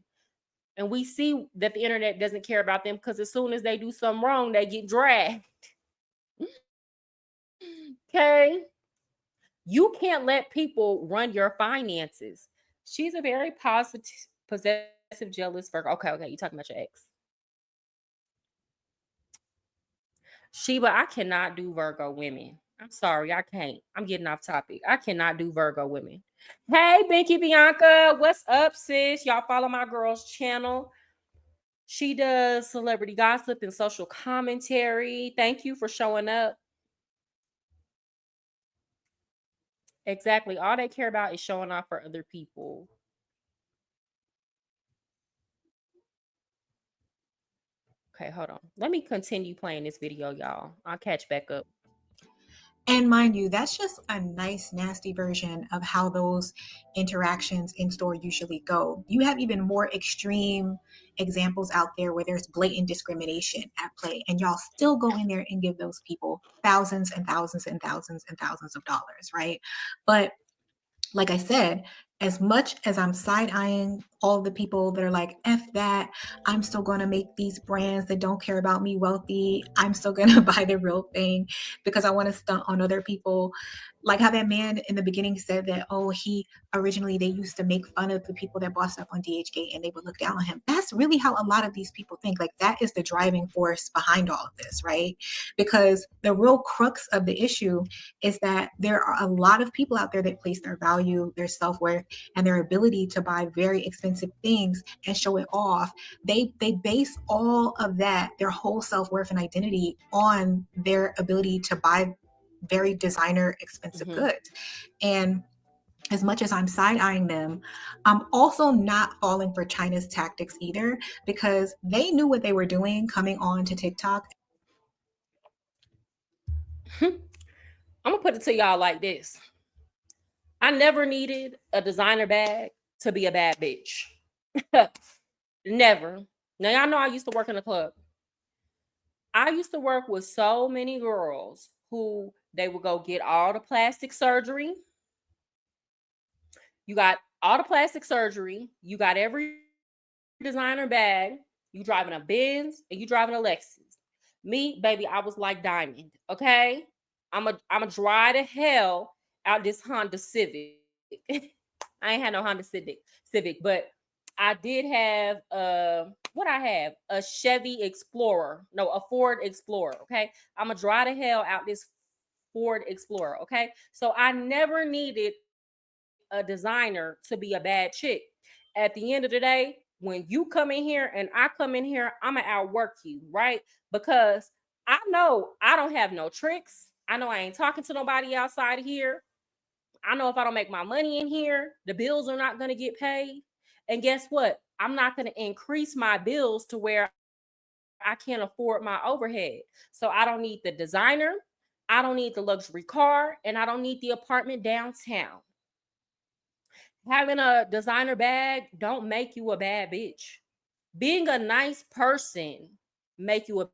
And we see that the internet doesn't care about them because as soon as they do something wrong, they get dragged. Okay. You can't let people run your finances. She's a very positive, possessive, jealous Virgo. Okay, you're talking about your ex. Sheba, I cannot do Virgo women. I'm sorry, I can't. I'm getting off topic. I cannot do Virgo women. Hey, Binky Bianca, what's up, sis? Y'all follow my girl's channel. She does celebrity gossip and social commentary. Thank you for showing up. Exactly. All they care about is showing off for other people. Okay, hold on. Let me continue playing this video, y'all. I'll catch back up.
And mind you, that's just a nice, nasty version of how those interactions in store usually go. You have even more extreme examples out there where there's blatant discrimination at play, and y'all still go in there and give those people thousands and thousands and thousands and thousands of dollars, right? But like I said, as much as I'm side-eyeing all the people that are like, F that, I'm still going to make these brands that don't care about me wealthy. I'm still going to buy the real thing because I want to stunt on other people. Like how that man in the beginning said that, oh, they used to make fun of the people that bought stuff on DHgate and they would look down on him. That's really how a lot of these people think. Like that is the driving force behind all of this, right? Because the real crux of the issue is that there are a lot of people out there that place their value, their self-worth, and their ability to buy very expensive things and show it off. They base all of that, their whole self-worth and identity, on their ability to buy very designer expensive goods. And as much as I'm side-eyeing them, I'm also not falling for China's tactics either, because they knew what they were doing coming on to TikTok.
I'm gonna put it to y'all like this. I never needed a designer bag to be a bad bitch. Never. Now y'all know I used to work in a club. I used to work with so many girls who they would go get all the plastic surgery. You got all the plastic surgery. You got every designer bag. You driving a Benz and you driving a Lexus. Me, baby, I was like Diamond. Okay, I'm a dry to hell out this Honda Civic. I ain't had no Honda Civic, but I did have what I have, a Chevy Explorer. No, a Ford Explorer. Okay, I'm a dry to hell out this Ford Explorer. Okay, so I never needed a designer to be a bad chick. At the end of the day, when you come in here and I come in here, I'm gonna outwork you, right? Because I know I don't have no tricks. I know I ain't talking to nobody outside of here. I know if I don't make my money in here, the bills are not gonna get paid. And guess what? I'm not gonna increase my bills to where I can't afford my overhead. So I don't need the designer, I don't need the luxury car, and I don't need the apartment downtown. Having a designer bag don't make you a bad bitch. Being a nice person make you a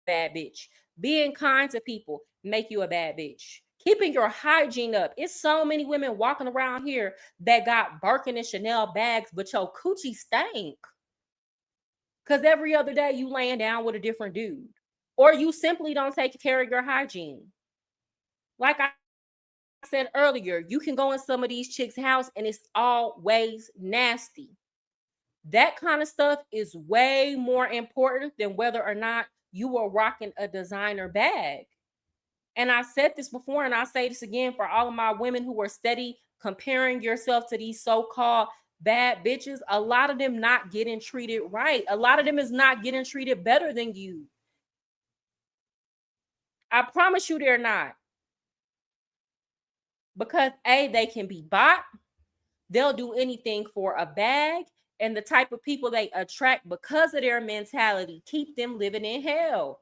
bad bitch. Being kind to people make you a bad bitch. Keeping your hygiene up. It's so many women walking around here that got Birkin and Chanel bags, but your coochie stank. Because every other day you laying down with a different dude. Or you simply don't take care of your hygiene. Like I said earlier, you can go in some of these chicks' house and it's always nasty. That kind of stuff is way more important than whether or not you are rocking a designer bag. And I've said this before, and I'll say this again for all of my women who are steady comparing yourself to these so-called bad bitches. A lot of them not getting treated right. A lot of them is not getting treated better than you. I promise you they're not. Because A, they can be bought. They'll do anything for a bag. And the type of people they attract because of their mentality keep them living in hell.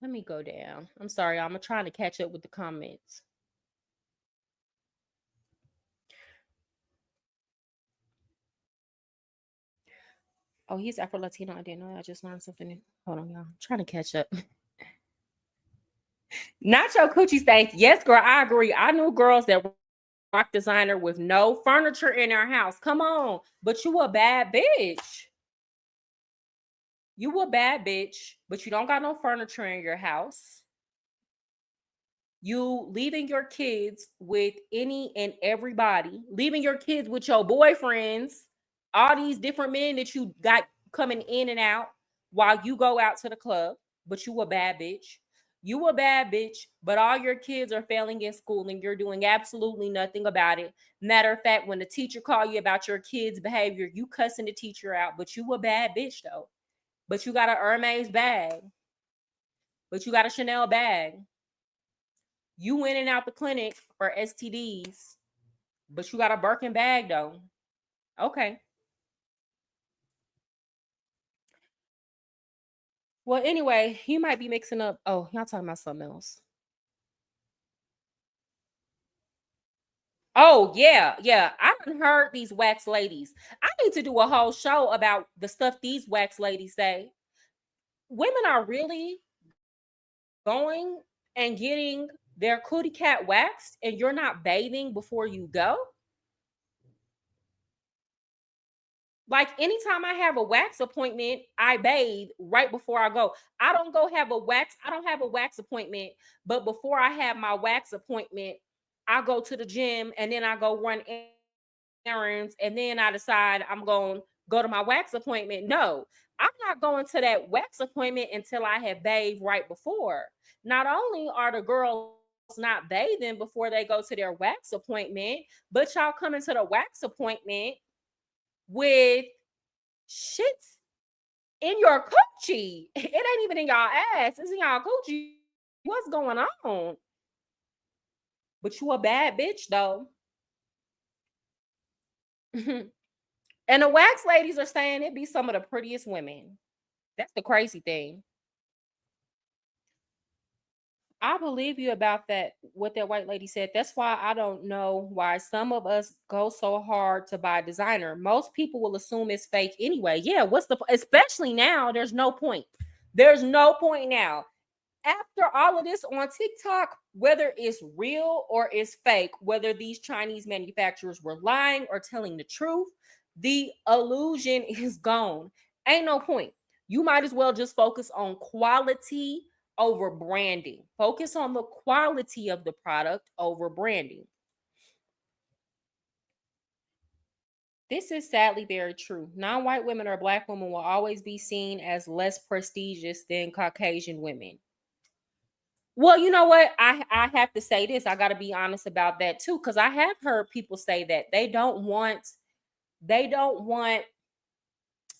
Let me go down. I'm sorry, I'm trying to catch up with the comments. Oh, he's Afro-Latino. I didn't know. I just learned something new. Hold on, y'all. I'm trying to catch up. Nacho Coochie stank. Yes, girl, I agree. I knew girls that rock designer with no furniture in their house. Come on. But you a bad bitch. You a bad bitch, but you don't got no furniture in your house. You leaving your kids with any and everybody, leaving your kids with your boyfriends, all these different men that you got coming in and out while you go out to the club, but you a bad bitch. You a bad bitch, but all your kids are failing in school and you're doing absolutely nothing about it. Matter of fact, when the teacher call you about your kids' behavior, you cussing the teacher out, but you a bad bitch though. But you got a Hermes bag. But you got a Chanel bag. You went in and out the clinic for STDs, but you got a Birkin bag though. Okay. Well, anyway, you might be mixing up. Oh, y'all talking about something else. Oh, yeah. I done heard these wax ladies. I need to do a whole show about the stuff these wax ladies say. Women are really going and getting their cootie cat waxed and you're not bathing before you go? Like anytime I have a wax appointment, I bathe right before I go. I don't have a wax appointment, but before I have my wax appointment, I go to the gym and then I go run errands and then I decide I'm going to go to my wax appointment. No, I'm not going to that wax appointment until I have bathed right before. Not only are the girls not bathing before they go to their wax appointment, but y'all coming to the wax appointment with shits in your coochie. It ain't even in y'all ass. It's in y'all coochie. What's going on? But you a bad bitch though. And the wax ladies are saying it be some of the prettiest women. That's the crazy thing. I believe you about that, what that white lady said. That's why I don't know why some of us go so hard to buy designer. Most people will assume it's fake anyway. Yeah, especially now, there's no point. There's no point now. After all of this on TikTok, whether it's real or it's fake, whether these Chinese manufacturers were lying or telling the truth, the illusion is gone. Ain't no point. You might as well just focus on quality over branding. Focus on the quality of the product over branding. This is sadly very true. Non-white women or Black women will always be seen as less prestigious than Caucasian women. Well, you know what? I have to say this. I got to be honest about that too, because I have heard people say that they don't want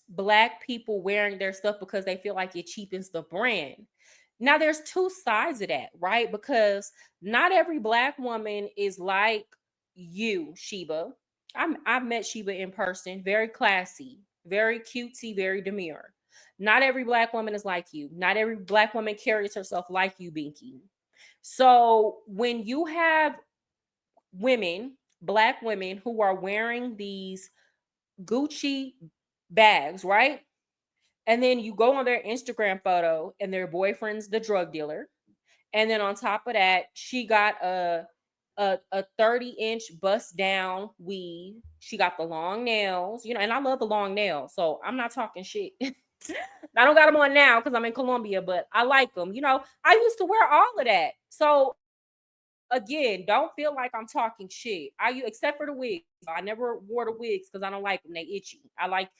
Black people wearing their stuff because they feel like it cheapens the brand. Now, there's two sides of that, right? Because not every Black woman is like you, Sheba. I've met Sheba in person, very classy, very cutesy, very demure. Not every Black woman is like you. Not every Black woman carries herself like you, Binky. So when you have women, Black women, who are wearing these Gucci bags, right? And then you go on their Instagram photo and their boyfriend's the drug dealer. And then on top of that, she got a 30-inch bust down weave. She got the long nails, and I love the long nails. So I'm not talking shit. I don't got them on now because I'm in Colombia, but I like them. I used to wear all of that. So again, don't feel like I'm talking shit. Except for the wigs. I never wore the wigs because I don't like them. They itchy. I like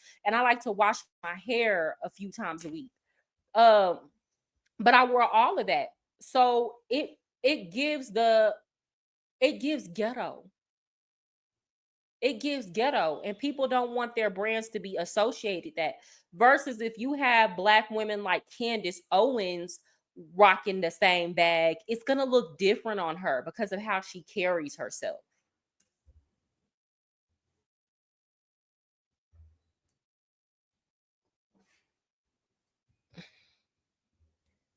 to wash my hair a few times a week. But I wore all of that. So it gives ghetto. It gives ghetto, and people don't want their brands to be associated that. Versus if you have Black women like Candace Owens rocking the same bag, it's gonna look different on her because of how she carries herself.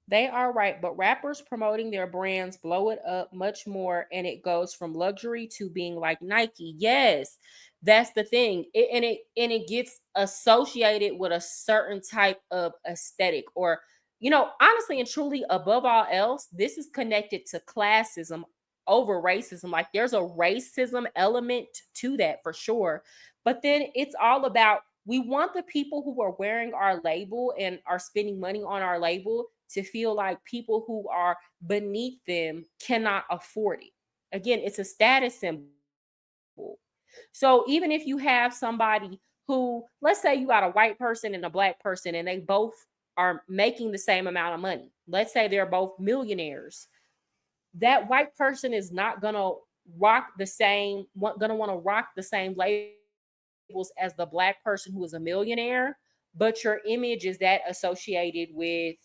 They are right, but rappers promoting their brands blow it up much more, and it goes from luxury to being like Nike. Yes, that's the thing, it gets associated with a certain type of aesthetic, or honestly and truly, above all else, this is connected to classism over racism. Like there's a racism element to that for sure, but then it's all about, we want the people who are wearing our label and are spending money on our label to feel like people who are beneath them cannot afford it. Again, it's a status symbol. So even if you have somebody who, let's say you got a white person and a Black person, and they both are making the same amount of money. Let's say they're both millionaires. That white person is not gonna want to rock the same labels as the Black person who is a millionaire, but your image is that associated with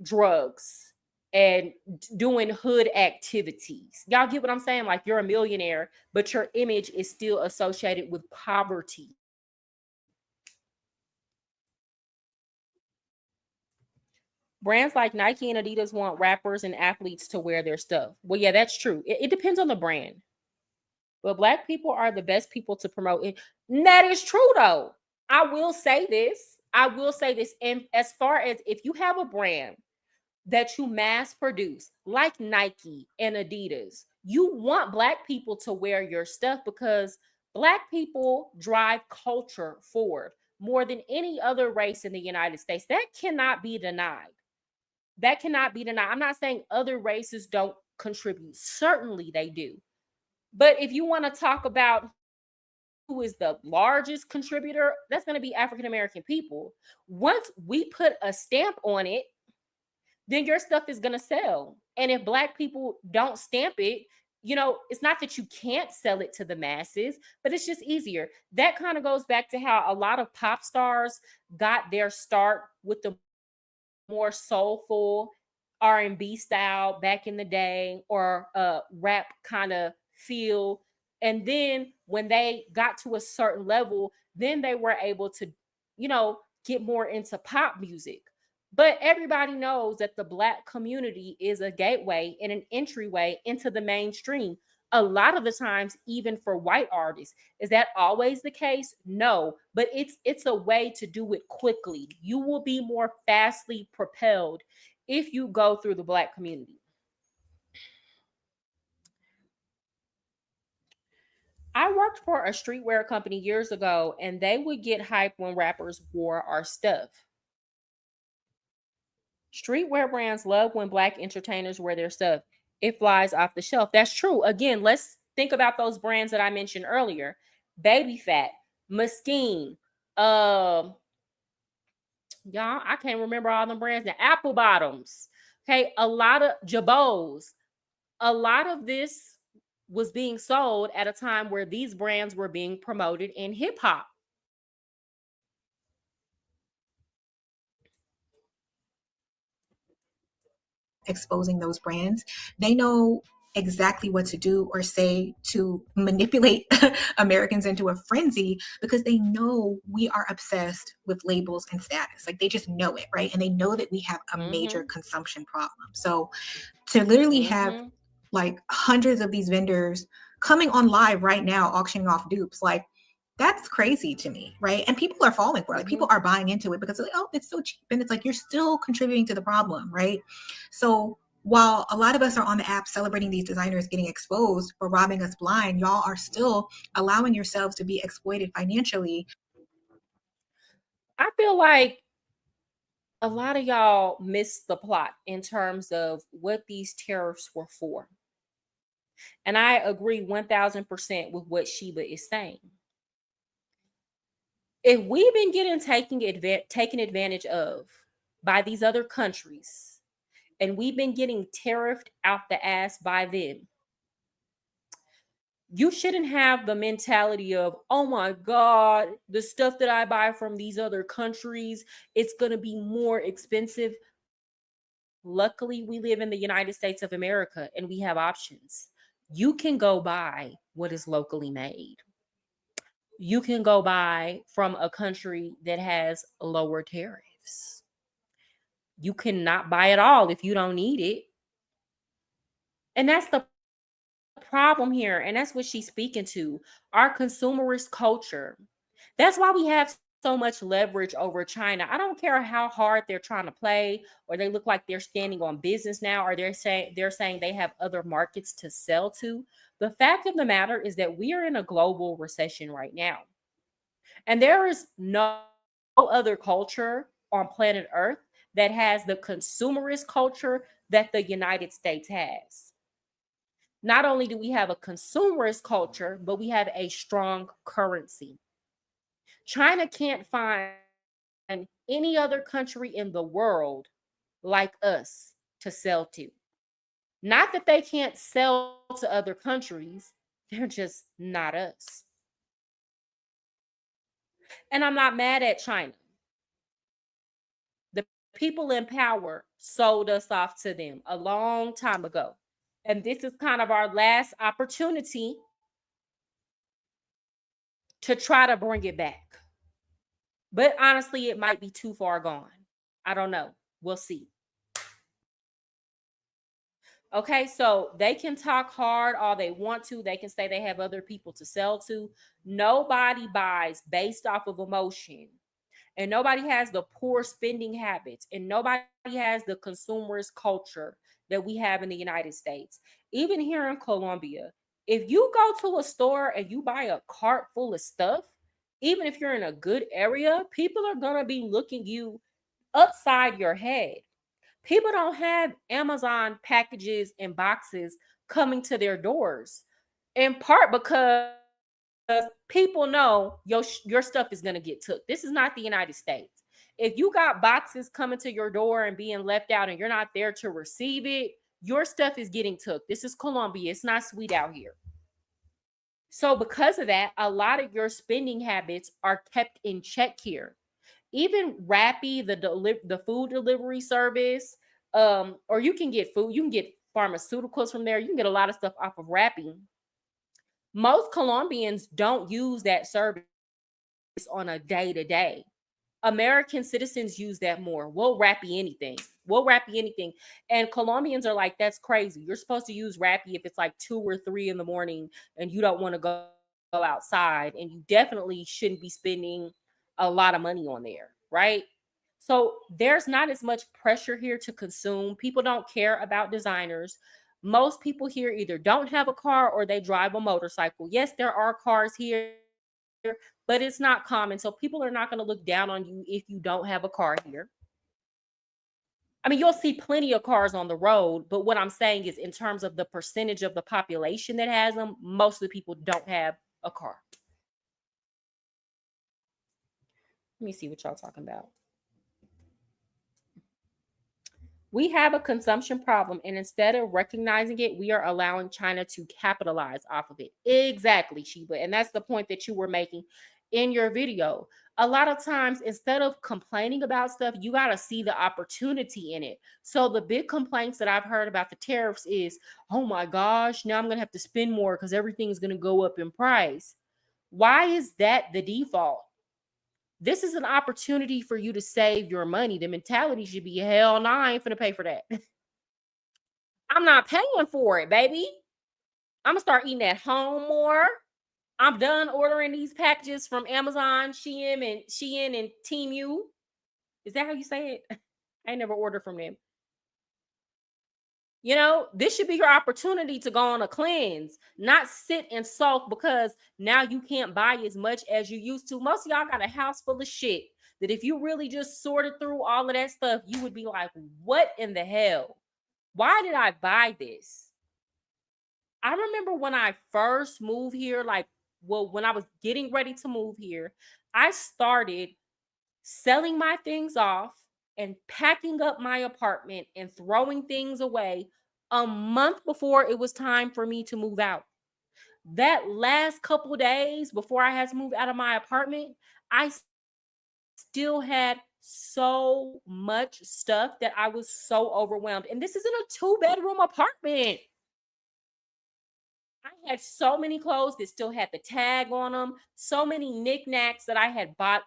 drugs and doing hood activities. Y'all get what I'm saying? Like you're a millionaire, but your image is still associated with poverty. Brands like Nike and Adidas want rappers and athletes to wear their stuff. Well, yeah, that's true. It depends on the brand. But Black people are the best people to promote it. And that is true, though. I will say this. And as far as if you have a brand that you mass produce, like Nike and Adidas, you want Black people to wear your stuff because Black people drive culture forward more than any other race in the United States. That cannot be denied. I'm not saying other races don't contribute. Certainly they do. But if you want to talk about who is the largest contributor, that's going to be African American people. Once we put a stamp on it, then your stuff is going to sell. And if Black people don't stamp it, it's not that you can't sell it to the masses, but it's just easier. That kind of goes back to how a lot of pop stars got their start with the more soulful R&B style back in the day, or rap kind of feel. And then when they got to a certain level, then they were able to, get more into pop music. But everybody knows that the Black community is a gateway and an entryway into the mainstream. a lot of the times, even for white artists. Is that always the case? No, but it's a way to do it quickly. You will be more fastly propelled if you go through the Black community. I worked for a streetwear company years ago, and they would get hype when rappers wore our stuff. Streetwear brands love when Black entertainers wear their stuff. It flies off the shelf. That's true. Again, let's think about those brands that I mentioned earlier. Baby Fat, Mesquite, y'all, I can't remember all the brands. The Apple Bottoms. Okay, a lot of Jabos. A lot of this was being sold at a time where these brands were being promoted in hip hop.
Exposing those brands, they know exactly what to do or say to manipulate Americans into a frenzy, because they know we are obsessed with labels and status. Like, they just know it, right? And they know that we have a major consumption problem. So to literally have like hundreds of these vendors coming on live right now auctioning off dupes, like, that's crazy to me, right? And people are falling for it. Like, people are buying into it because like, oh, it's so cheap. And it's like, you're still contributing to the problem, right? So while a lot of us are on the app celebrating these designers getting exposed for robbing us blind, y'all are still allowing yourselves to be exploited financially.
I feel like a lot of y'all missed the plot in terms of what these tariffs were for. And I agree 1000% with what Sheba is saying. If we've been getting taken advantage of by these other countries, and we've been getting tariffed out the ass by them, you shouldn't have the mentality of, oh my God, the stuff that I buy from these other countries, it's going to be more expensive. Luckily, we live in the United States of America and we have options. You can go buy what is locally made. You can go buy from a country that has lower tariffs. You cannot buy it all if you don't need it. And that's the problem here. And that's what she's speaking to. Our consumerist culture. That's why we have so much leverage over China. I don't care how hard they're trying to play, or they look like they're standing on business now, or they're saying they have other markets to sell to. The fact of the matter is that we are in a global recession right now. And there is no other culture on planet Earth that has the consumerist culture that the United States has. Not only do we have a consumerist culture, but we have a strong currency. China can't find any other country in the world like us to sell to. Not that they can't sell to other countries, they're just not us. And I'm not mad at China. The people in power sold us off to them a long time ago. And this is kind of our last opportunity to try to bring it back. But honestly, it might be too far gone. I don't know. We'll see. Okay, so they can talk hard all they want to. They can say they have other people to sell to. Nobody buys based off of emotion. And nobody has the poor spending habits. And nobody has the consumerist culture that we have in the United States. Even here in Colombia, if you go to a store and you buy a cart full of stuff, even if you're in a good area, people are going to be looking you upside your head. People don't have Amazon packages and boxes coming to their doors, in part because people know your stuff is going to get took. This is not the United States. If you got boxes coming to your door and being left out and you're not there to receive it, your stuff is getting took. This is Colombia. It's not sweet out here. So because of that, a lot of your spending habits are kept in check here. Even Rappi, the food delivery service, or you can get food, you can get pharmaceuticals from there. You can get a lot of stuff off of Rappi. Most Colombians don't use that service on a day-to-day. American citizens use that more. We'll Rappi anything. We'll wrap you anything. And Colombians are like, that's crazy. You're supposed to use Rappi if it's like 2 or 3 in the morning and you don't want to go outside, and you definitely shouldn't be spending a lot of money on there, right? So there's not as much pressure here to consume. People don't care about designers. Most people here either don't have a car or they drive a motorcycle. Yes, there are cars here, but it's not common. So people are not going to look down on you if you don't have a car here. I mean, you'll see plenty of cars on the road, but what I'm saying is, in terms of the percentage of the population that has them, most of the people don't have a car. Let me see what y'all talking about. We have a consumption problem, and instead of recognizing it, we are allowing China to capitalize off of it. Exactly, Sheba. And that's the point that you were making in your video. A lot of times, instead of complaining about stuff, you got to see the opportunity in it. So the big complaints that I've heard about the tariffs is, oh my gosh, now I'm going to have to spend more because everything's going to go up in price. Why is that the default? This is an opportunity for you to save your money. The mentality should be, hell no, I ain't finna pay for that. I'm not paying for it, baby. I'm gonna start eating at home more. I'm done ordering these packages from Amazon, Shein, and Temu. Is that how you say it? I never ordered from them. You know, this should be your opportunity to go on a cleanse, not sit and sulk because now you can't buy as much as you used to. Most of y'all got a house full of shit that if you really just sorted through all of that stuff, you would be like, what in the hell? Why did I buy this? I remember when I first moved here, when I was getting ready to move here, I started selling my things off and packing up my apartment and throwing things away a month before it was time for me to move out. That last couple days before I had to move out of my apartment, I still had so much stuff that I was so overwhelmed. And this isn't a 2-bedroom apartment. I had so many clothes that still had the tag on them, so many knickknacks that I had bought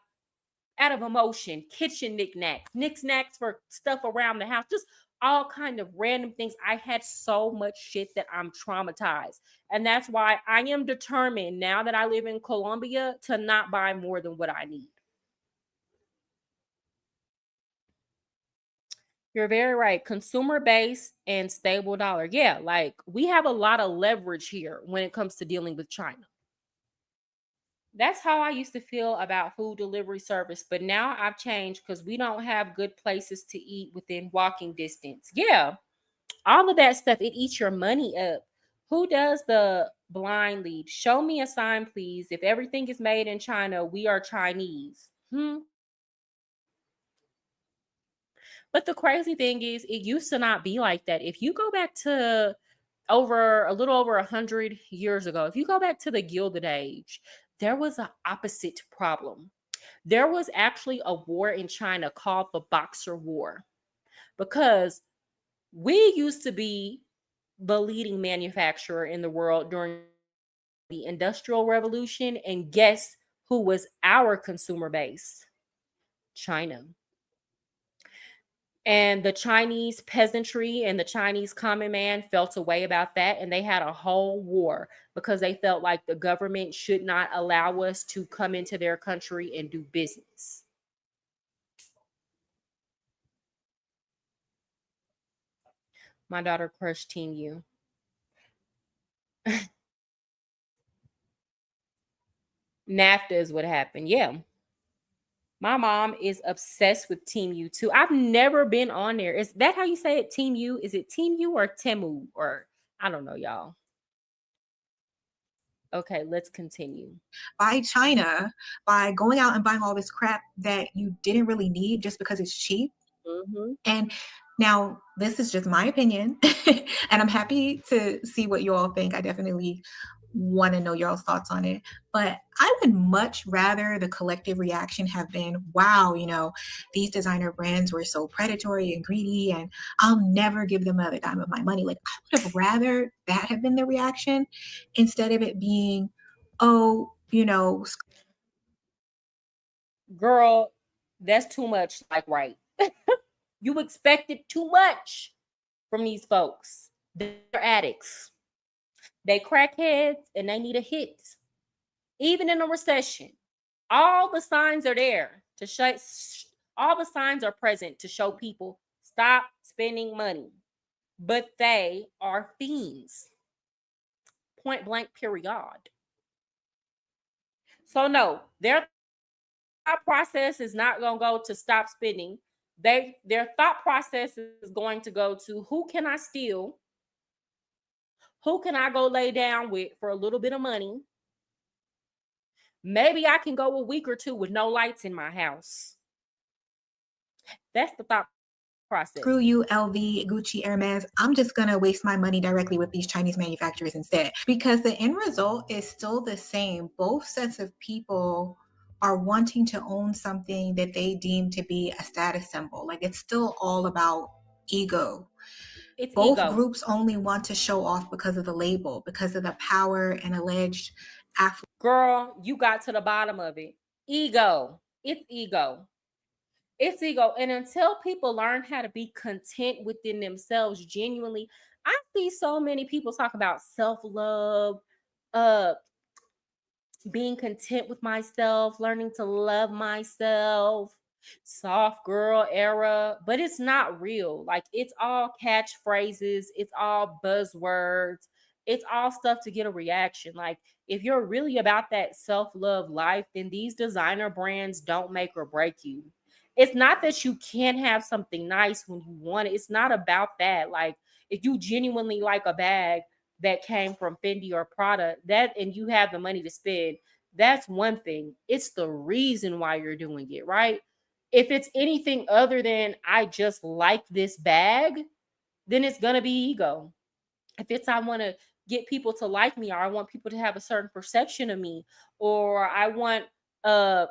out of emotion, kitchen knickknacks for stuff around the house, just all kind of random things. I had so much shit that I'm traumatized. And that's why I am determined now that I live in Colombia to not buy more than what I need. You're very right. Consumer base and stable dollar. Yeah, like we have a lot of leverage here when it comes to dealing with China. That's how I used to feel about food delivery service. But now I've changed because we don't have good places to eat within walking distance. Yeah, all of that stuff, it eats your money up. Who does the blind lead? Show me a sign, please. If everything is made in China, we are Chinese. But the crazy thing is, it used to not be like that. If you go back to a little over 100 years ago, if you go back to the Gilded Age, there was an opposite problem. There was actually a war in China called the Boxer War, because we used to be the leading manufacturer in the world during the Industrial Revolution. And guess who was our consumer base? China. And the Chinese peasantry and the Chinese common man felt a way about that. And they had a whole war because they felt like the government should not allow us to come into their country and do business. My daughter crushed Team U. NAFTA is what happened. Yeah. My mom is obsessed with Team U too. I've never been on there. Is that how you say it? Team U? Is it Team U or Temu? Or I don't know, y'all. Okay, let's continue.
By China, by going out and buying all this crap that you didn't really need just because it's cheap. And now this is just my opinion, and I'm happy to see what you all think. I definitely want to know y'all's thoughts on it, but I would much rather the collective reaction have been, wow, you know, these designer brands were so predatory and greedy and I'll never give them another dime of my money. Like, I would have rather that have been the reaction instead of it being, oh, you know,
girl, that's too much like right. You expected too much from these folks. They're addicts. They crackheads and they need a hit. Even in a recession, all the signs are there to show, all the signs are present to show people stop spending money. But they are fiends. Point blank, period. So no, their thought process is not going to go to stop spending. Their thought process is going to go to who can I steal? Who can I go lay down with for a little bit of money? Maybe I can go a week or two with no lights in my house. That's the thought process.
Screw you, LV, Gucci, Hermes. I'm just going to waste my money directly with these Chinese manufacturers instead, because the end result is still the same. Both sets of people are wanting to own something that they deem to be a status symbol. Like, it's still all about ego.
It's
both
ego.
groups only want to show off because of the label, because of the power and alleged affluence.
Girl, you got to the bottom of it. Ego. It's ego. It's ego. And until people learn how to be content within themselves genuinely, I see so many people talk about self-love, being content with myself, learning to love myself, soft girl era, but it's not real. Like, it's all catchphrases, it's all buzzwords, it's all stuff to get a reaction. Like, if you're really about that self-love life, then these designer brands don't make or break you. It's not that you can't have something nice when you want it. It's not about that. Like, if you genuinely like a bag that came from Fendi or Prada, that, and you have the money to spend, that's one thing. It's the reason why you're doing it, right? If it's anything other than I just like this bag, then it's gonna be ego. If it's I want to get people to like me, or I want people to have a certain perception of me, or I want to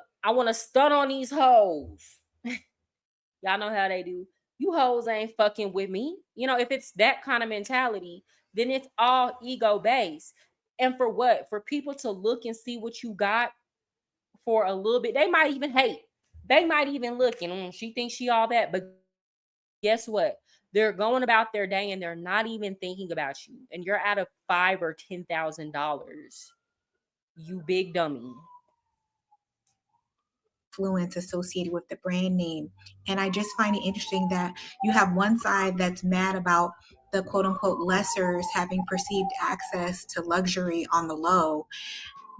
stun on these hoes. Y'all know how they do. You hoes ain't fucking with me. You know, if it's that kind of mentality, then it's all ego based. And for what? For people to look and see what you got for a little bit. They might even hate. They might even look and she thinks she all that. But guess what? They're going about their day and they're not even thinking about you. And you're out of $5,000 or $10,000. You big dummy.
Influence associated with the brand name. And I just find it interesting that you have one side that's mad about the quote unquote lessers having perceived access to luxury on the low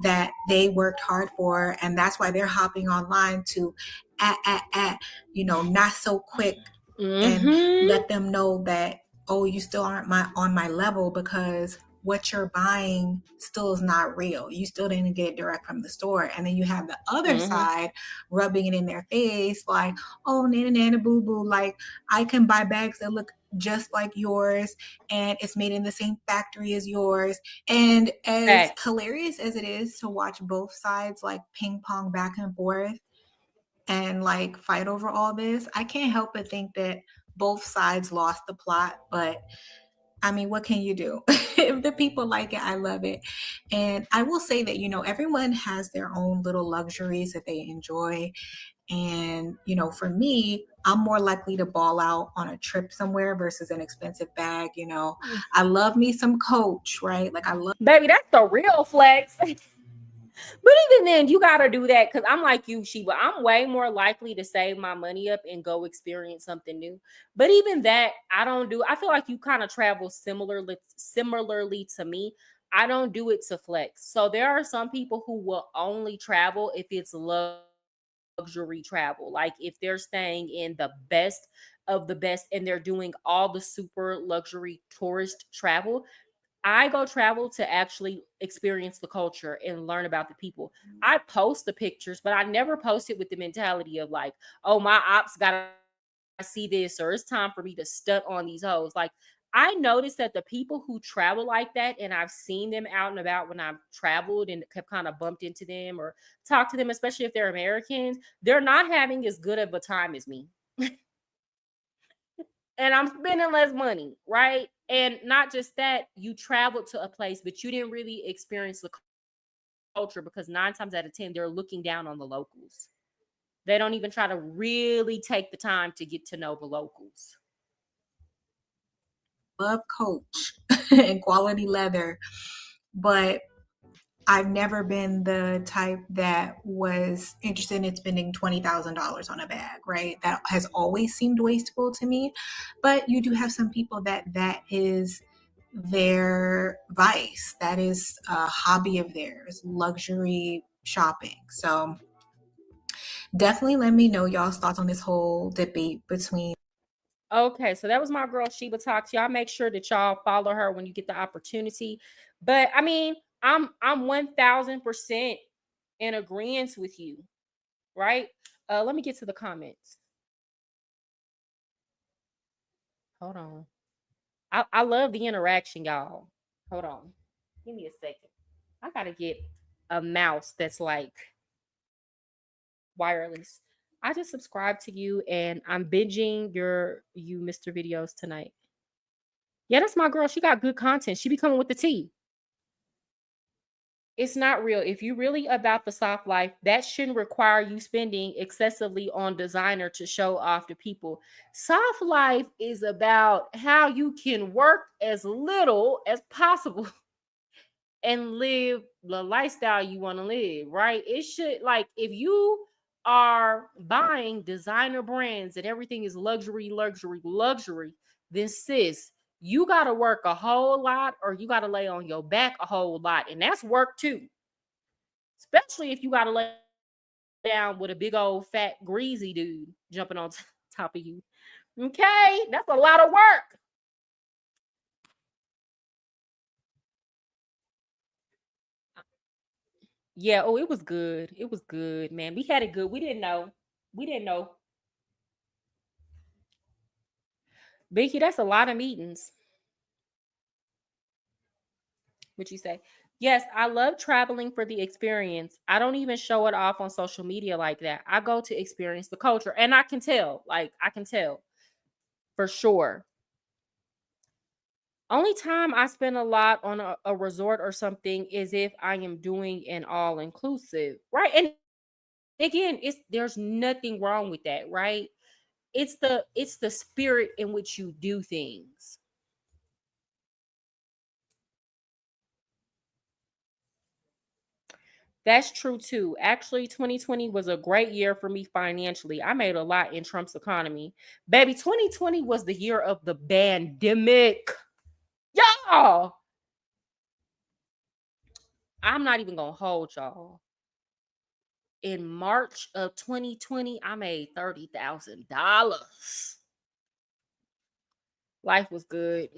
that they worked hard for, and that's why they're hopping online to not so quick, and let them know that, oh, you still aren't on my level, because what you're buying still is not real. You still didn't get it direct from the store. And then you have the other side rubbing it in their face like, oh, nana boo boo, like I can buy bags that look just like yours and it's made in the same factory as yours. And as hilarious as it is to watch both sides like ping pong back and forth and like fight over all this, I can't help but think that both sides lost the plot. But I mean, what can you do? If the people like it, I love it. And I will say that, everyone has their own little luxuries that they enjoy. And, for me, I'm more likely to ball out on a trip somewhere versus an expensive bag. I love me some Coach, right? Like I love.
Baby, that's the real flex. But even then, you got to do that, because I'm like you, Sheba. I'm way more likely to save my money up and go experience something new. But even that, I don't do. I feel like you kind of travel similarly to me. I don't do it to flex. So there are some people who will only travel if it's luxury travel. Like if they're staying in the best of the best and they're doing all the super luxury tourist travel. I go travel to actually experience the culture and learn about the people. I post the pictures, but I never post it with the mentality of like, oh, my ops gotta see this, or it's time for me to stunt on these hoes. Like, I noticed that the people who travel like that, and I've seen them out and about when I've traveled and have kind of bumped into them or talked to them, especially if they're Americans, they're not having as good of a time as me. And I'm spending less money, right? And not just that, you traveled to a place, but you didn't really experience the culture, because 9 times out of 10, they're looking down on the locals. They don't even try to really take the time to get to know the locals.
Love Coach and Quality Leather, but I've never been the type that was interested in spending $20,000 on a bag, right? That has always seemed wasteful to me. But you do have some people that is their vice. That is a hobby of theirs, luxury shopping. So definitely let me know y'all's thoughts on this whole debate between.
Okay, so that was my girl Sheba Talks. Y'all make sure that y'all follow her when you get the opportunity. But I mean, I'm 1000% in agreement with you, right? Let me get to the comments. Hold on. I love the interaction, y'all. Hold on. Give me a second. I gotta get a mouse that's like wireless. I just subscribed to you and I'm binging you Mr. Videos tonight. Yeah, that's my girl. She got good content. She be coming with the tea. It's not real. If you really about the soft life, that shouldn't require you spending excessively on designer to show off to people. Soft life is about how you can work as little as possible and live the lifestyle you want to live, right? It should, like, if you are buying designer brands and everything is luxury, then sis, you got to work a whole lot or you got to lay on your back a whole lot. And that's work too. Especially if you got to lay down with a big old fat greasy dude jumping on top of you. Okay? That's a lot of work. Yeah, oh, it was good. It was good, man. We had it good. We didn't know. Binky, that's a lot of meetings. What you say? Yes, I love traveling for the experience. I don't even show it off on social media like that. I go to experience the culture, and I can tell. I can tell for sure. Only time I spend a lot on a resort or something is if I am doing an all-inclusive, right? And again, there's nothing wrong with that, right? It's the spirit in which you do things. That's true too. Actually, 2020 was a great year for me financially. I made a lot in Trump's economy. Baby, 2020 was the year of the pandemic. Y'all. I'm not even gonna hold y'all. In March of 2020, I made $30,000. Life was good.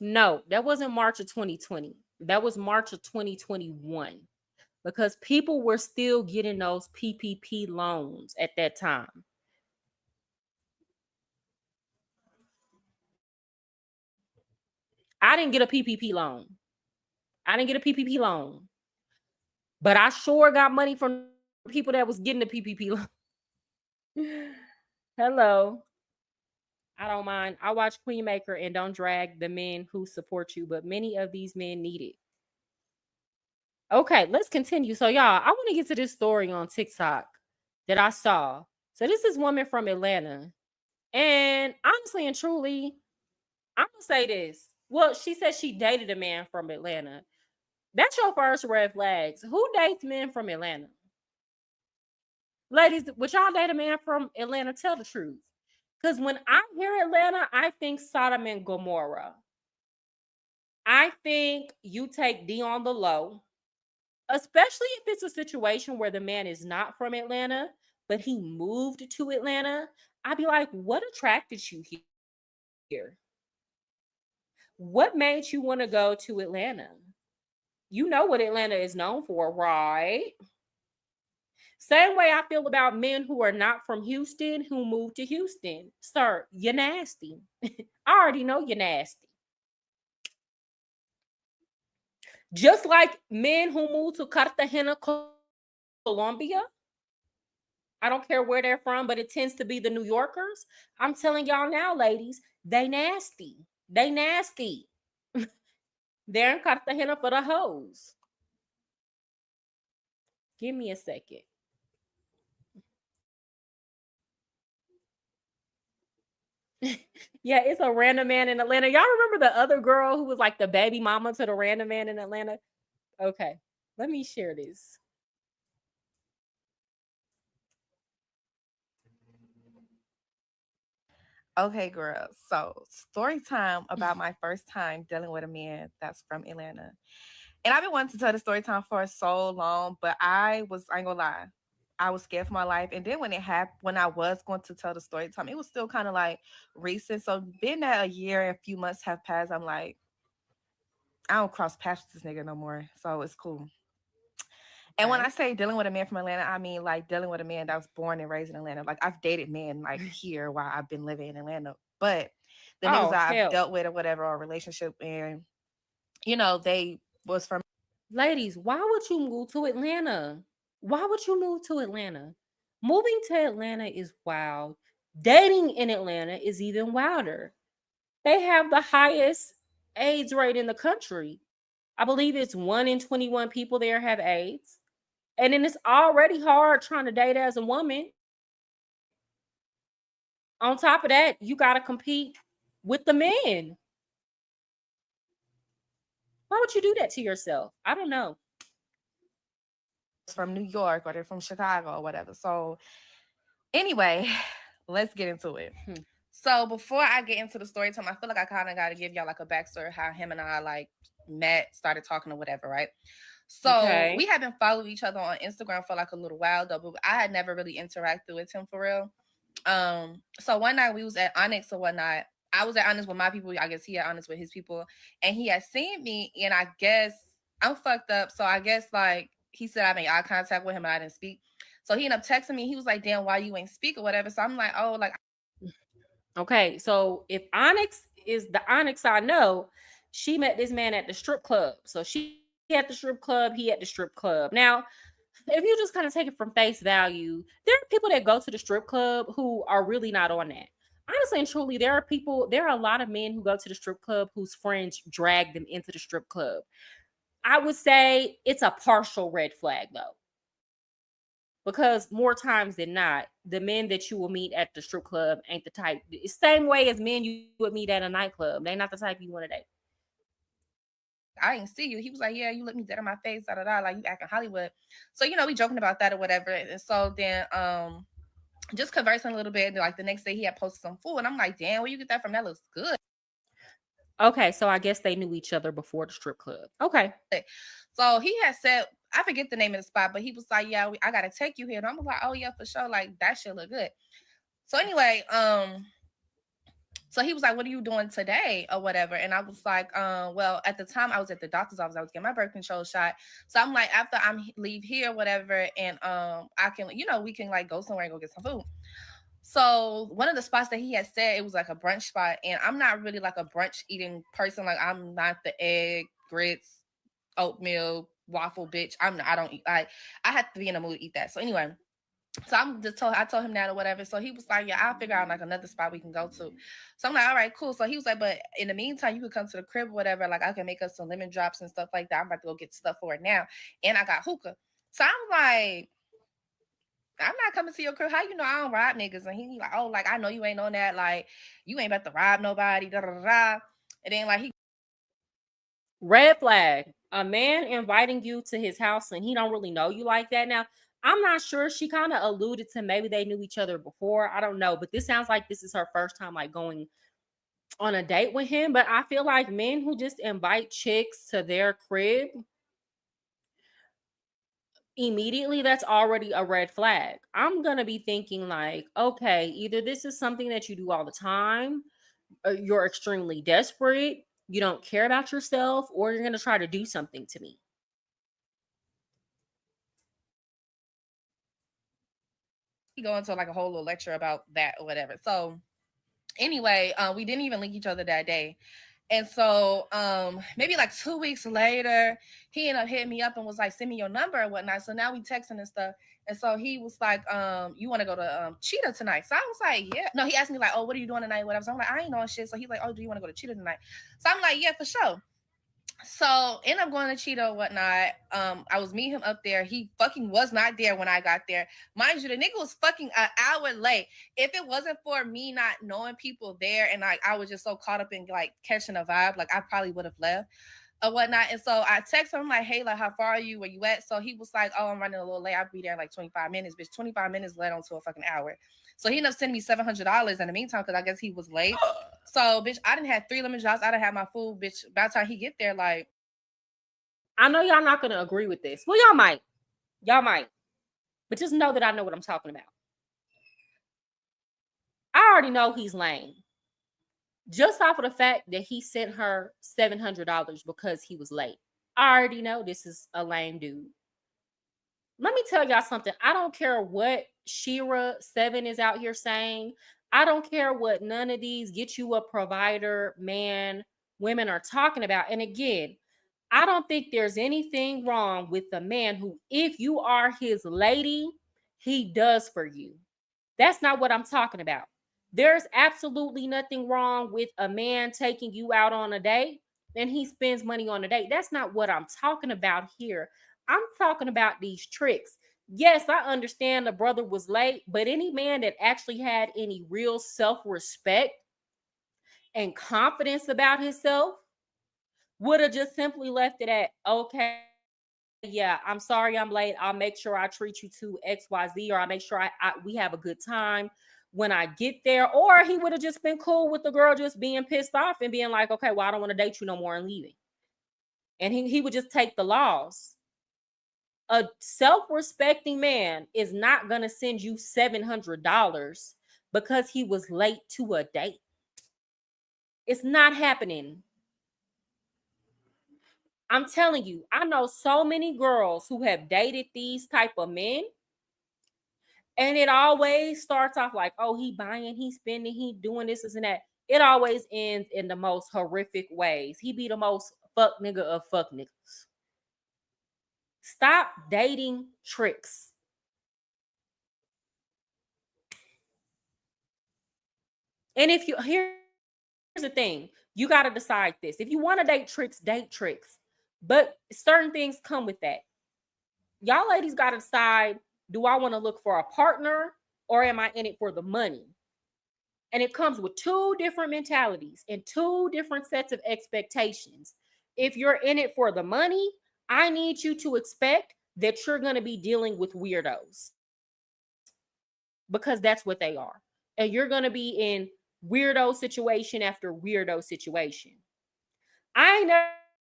No, that wasn't March of 2020. That was March of 2021 because people were still getting those PPP loans at that time. I didn't get a PPP loan. But I sure got money from people that was getting the PPP loan. Hello. I don't mind. I watch Queen Maker and don't drag the men who support you, but many of these men need it. Okay, let's continue. So, y'all, I want to get to this story on TikTok that I saw. So, this is woman from Atlanta. And honestly and truly, I'm going to say this. Well, she said she dated a man from Atlanta. That's your first red flags. Who dates men from Atlanta? Ladies, would y'all date a man from Atlanta? Tell the truth. Because when I hear Atlanta, I think Sodom and Gomorrah. I think you take D on the low, especially if it's a situation where the man is not from Atlanta, but he moved to Atlanta. I'd be like, what attracted you here? What made you want to go to Atlanta? You know what Atlanta is known for, right? Same way I feel about men who are not from Houston who moved to Houston. Sir, you're nasty. I already know you're nasty. Just like men who move to Cartagena, Colombia. I don't care where they're from, but it tends to be the New Yorkers. I'm telling y'all now, ladies, they nasty. They nasty. They're in Cartagena for the hoes. Give me a second. Yeah, it's a random man in Atlanta. Y'all remember the other girl who was like the baby mama to the random man in Atlanta? Okay, let me share this.
Okay, girl. So, story time about my first time dealing with a man that's from Atlanta. And I've been wanting to tell the story time for so long, but I ain't gonna lie, I was scared for my life. And then when it happened, when I was going to tell the story time, it was still kind of like recent. So, being that a year and a few months have passed, I'm like, I don't cross paths with this nigga no more. So, it's cool. And when I say dealing with a man from Atlanta, I mean like dealing with a man that was born and raised in Atlanta. Like I've dated men like here while I've been living in Atlanta. But the niggas that I've dealt with or whatever, or relationship, and they was from.
Ladies, why would you move to Atlanta? Why would you move to Atlanta? Moving to Atlanta is wild. Dating in Atlanta is even wilder. They have the highest AIDS rate in the country. I believe it's 1 in 21 people there have AIDS. And then it's already hard trying to date as a woman. On top of that, you got to compete with the men. Why would you do that to yourself? I don't know.
From New York or they're from Chicago or whatever. So anyway, let's get into it. So before I get into the story time, I feel like I kind of got to give y'all like a backstory how him and I like met, started talking or whatever, right? So we have been following each other on Instagram for like a little while though, but I had never really interacted with him for real. So one night we was at Onyx or whatnot. I was at Onyx with my people. I guess he had Onyx with his people, and he had seen me, and I guess I'm fucked up. So I guess like he said I made eye contact with him and I didn't speak. So he ended up texting me. He was like, "Damn, why you ain't speak or whatever?" So I'm like, "Oh, like."
Okay, so if Onyx is the Onyx I know, she met this man at the strip club. So she at the strip club, he at the strip club. Now, if you just kind of take it from face value, there are people that go to the strip club who are really not on that. Honestly and truly, there are a lot of men who go to the strip club whose friends drag them into the strip club. I would say it's a partial red flag though. Because more times than not, the men that you will meet at the strip club ain't the type. Same way as men you would meet at a nightclub. They're not the type you want to date.
I didn't see you. He was like, "Yeah, you look me dead in my face, da da da, like you acting Hollywood." So we joking about that or whatever. And so then just conversing a little bit. And like the next day he had posted some food, and I'm like, "Damn, where you get that from? That looks good."
Okay, so I guess they knew each other before the strip club. Okay.
So he had said, I forget the name of the spot, but he was like, "Yeah, I gotta take you here." And I'm like, "Oh yeah, for sure. Like that shit look good." So anyway, so he was like, "What are you doing today or whatever?" And I was like, well, at the time I was at the doctor's office. I was getting my birth control shot. So I'm like, after I leave here, whatever, and I can, we can like go somewhere and go get some food. So one of the spots that he had said, it was like a brunch spot, and I'm not really like a brunch eating person. Like I'm not the egg, grits, oatmeal, waffle bitch. I don't eat. I have to be in a mood to eat that. So anyway, so I told him that or whatever. So he was like, "Yeah, I'll figure out like another spot we can go to." So I'm like, "All right, cool." So he was like, "But in the meantime, you could come to the crib or whatever. Like I can make us some lemon drops and stuff like that. I'm about to go get stuff for it now. And I got hookah." So I'm like, "I'm not coming to your crib. How you know I don't rob niggas?" And he like, "Oh, like I know you ain't on that. Like you ain't about to rob nobody." Da, da, da, da. And then like he
red flag. A man inviting you to his house and he don't really know you like that. Now, I'm not sure. She kind of alluded to maybe they knew each other before. I don't know, but this sounds like this is her first time like going on a date with him. But I feel like men who just invite chicks to their crib, immediately that's already a red flag. I'm gonna be thinking like, okay, either this is something that you do all the time, you're extremely desperate, you don't care about yourself, or you're gonna try to do something to me.
go into like a whole little lecture about that or whatever. So anyway, we didn't even link each other that day. And so maybe like 2 weeks later, he ended up hitting me up and was like, "Send me your number and whatnot." So now we texting and stuff. And so he was like, "You want to go to Cheetah tonight?" So I was like, "Yeah." No, he asked me like, "Oh, what are you doing tonight?" Whatever. So I'm like, "I ain't doing shit." So he's like, "Oh, do you want to go to Cheetah tonight?" So I'm like, "Yeah, for sure." So end up going to Cheeto and whatnot. I was meeting him up there. He fucking was not there when I got there. Mind you, the nigga was fucking an hour late. If it wasn't for me not knowing people there and like I was just so caught up in like catching a vibe, like I probably would have left or whatnot. And so I texted him like, hey, like how far are you? Where you at? So he was like, oh, I'm running a little late. I'll be there in like 25 minutes. Bitch, 25 minutes led on to a fucking hour. So he ended up sending me $700 in the meantime because I guess he was late. So, bitch, I didn't have 3 lemon drops. I didn't have my food, bitch. By the time he get there, like,
I know y'all not gonna agree with this. Well, y'all might, but just know that I know what I'm talking about. I already know he's lame. Just off of the fact that he sent her $700 because he was late. I already know this is a lame dude. Let me tell y'all something. I don't care what Shira7 is out here saying. I don't care what none of these get you a provider, man, women are talking about. And again, I don't think there's anything wrong with the man who, if you are his lady, he does for you. That's not what I'm talking about. There's absolutely nothing wrong with a man taking you out on a date and he spends money on a date. That's not what I'm talking about here. I'm talking about these tricks. Yes, I understand the brother was late, but any man that actually had any real self-respect and confidence about himself would have just simply left it at, okay, yeah, I'm sorry I'm late. I'll make sure I treat you to XYZ, or I'll make sure we have a good time when I get there. Or he would have just been cool with the girl just being pissed off and being like, okay, well, I don't want to date you no more and leaving. And he would just take the loss. A self-respecting man is not going to send you $700 because he was late to a date. It's not happening. I'm telling you, I know so many girls who have dated these type of men, and it always starts off like, oh, he buying, he spending, he doing this and that. It always ends in the most horrific ways. He be the most fuck nigga of fuck niggas. Stop dating tricks. And if you, here's the thing, you got to decide this. If you want to date tricks, date tricks. But certain things come with that. Y'all ladies got to decide, do I want to look for a partner or am I in it for the money? And it comes with 2 different mentalities and 2 different sets of expectations. If you're in it for the money, I need you to expect that you're going to be dealing with weirdos, because that's what they are. And you're going to be in weirdo situation after weirdo situation. I ain't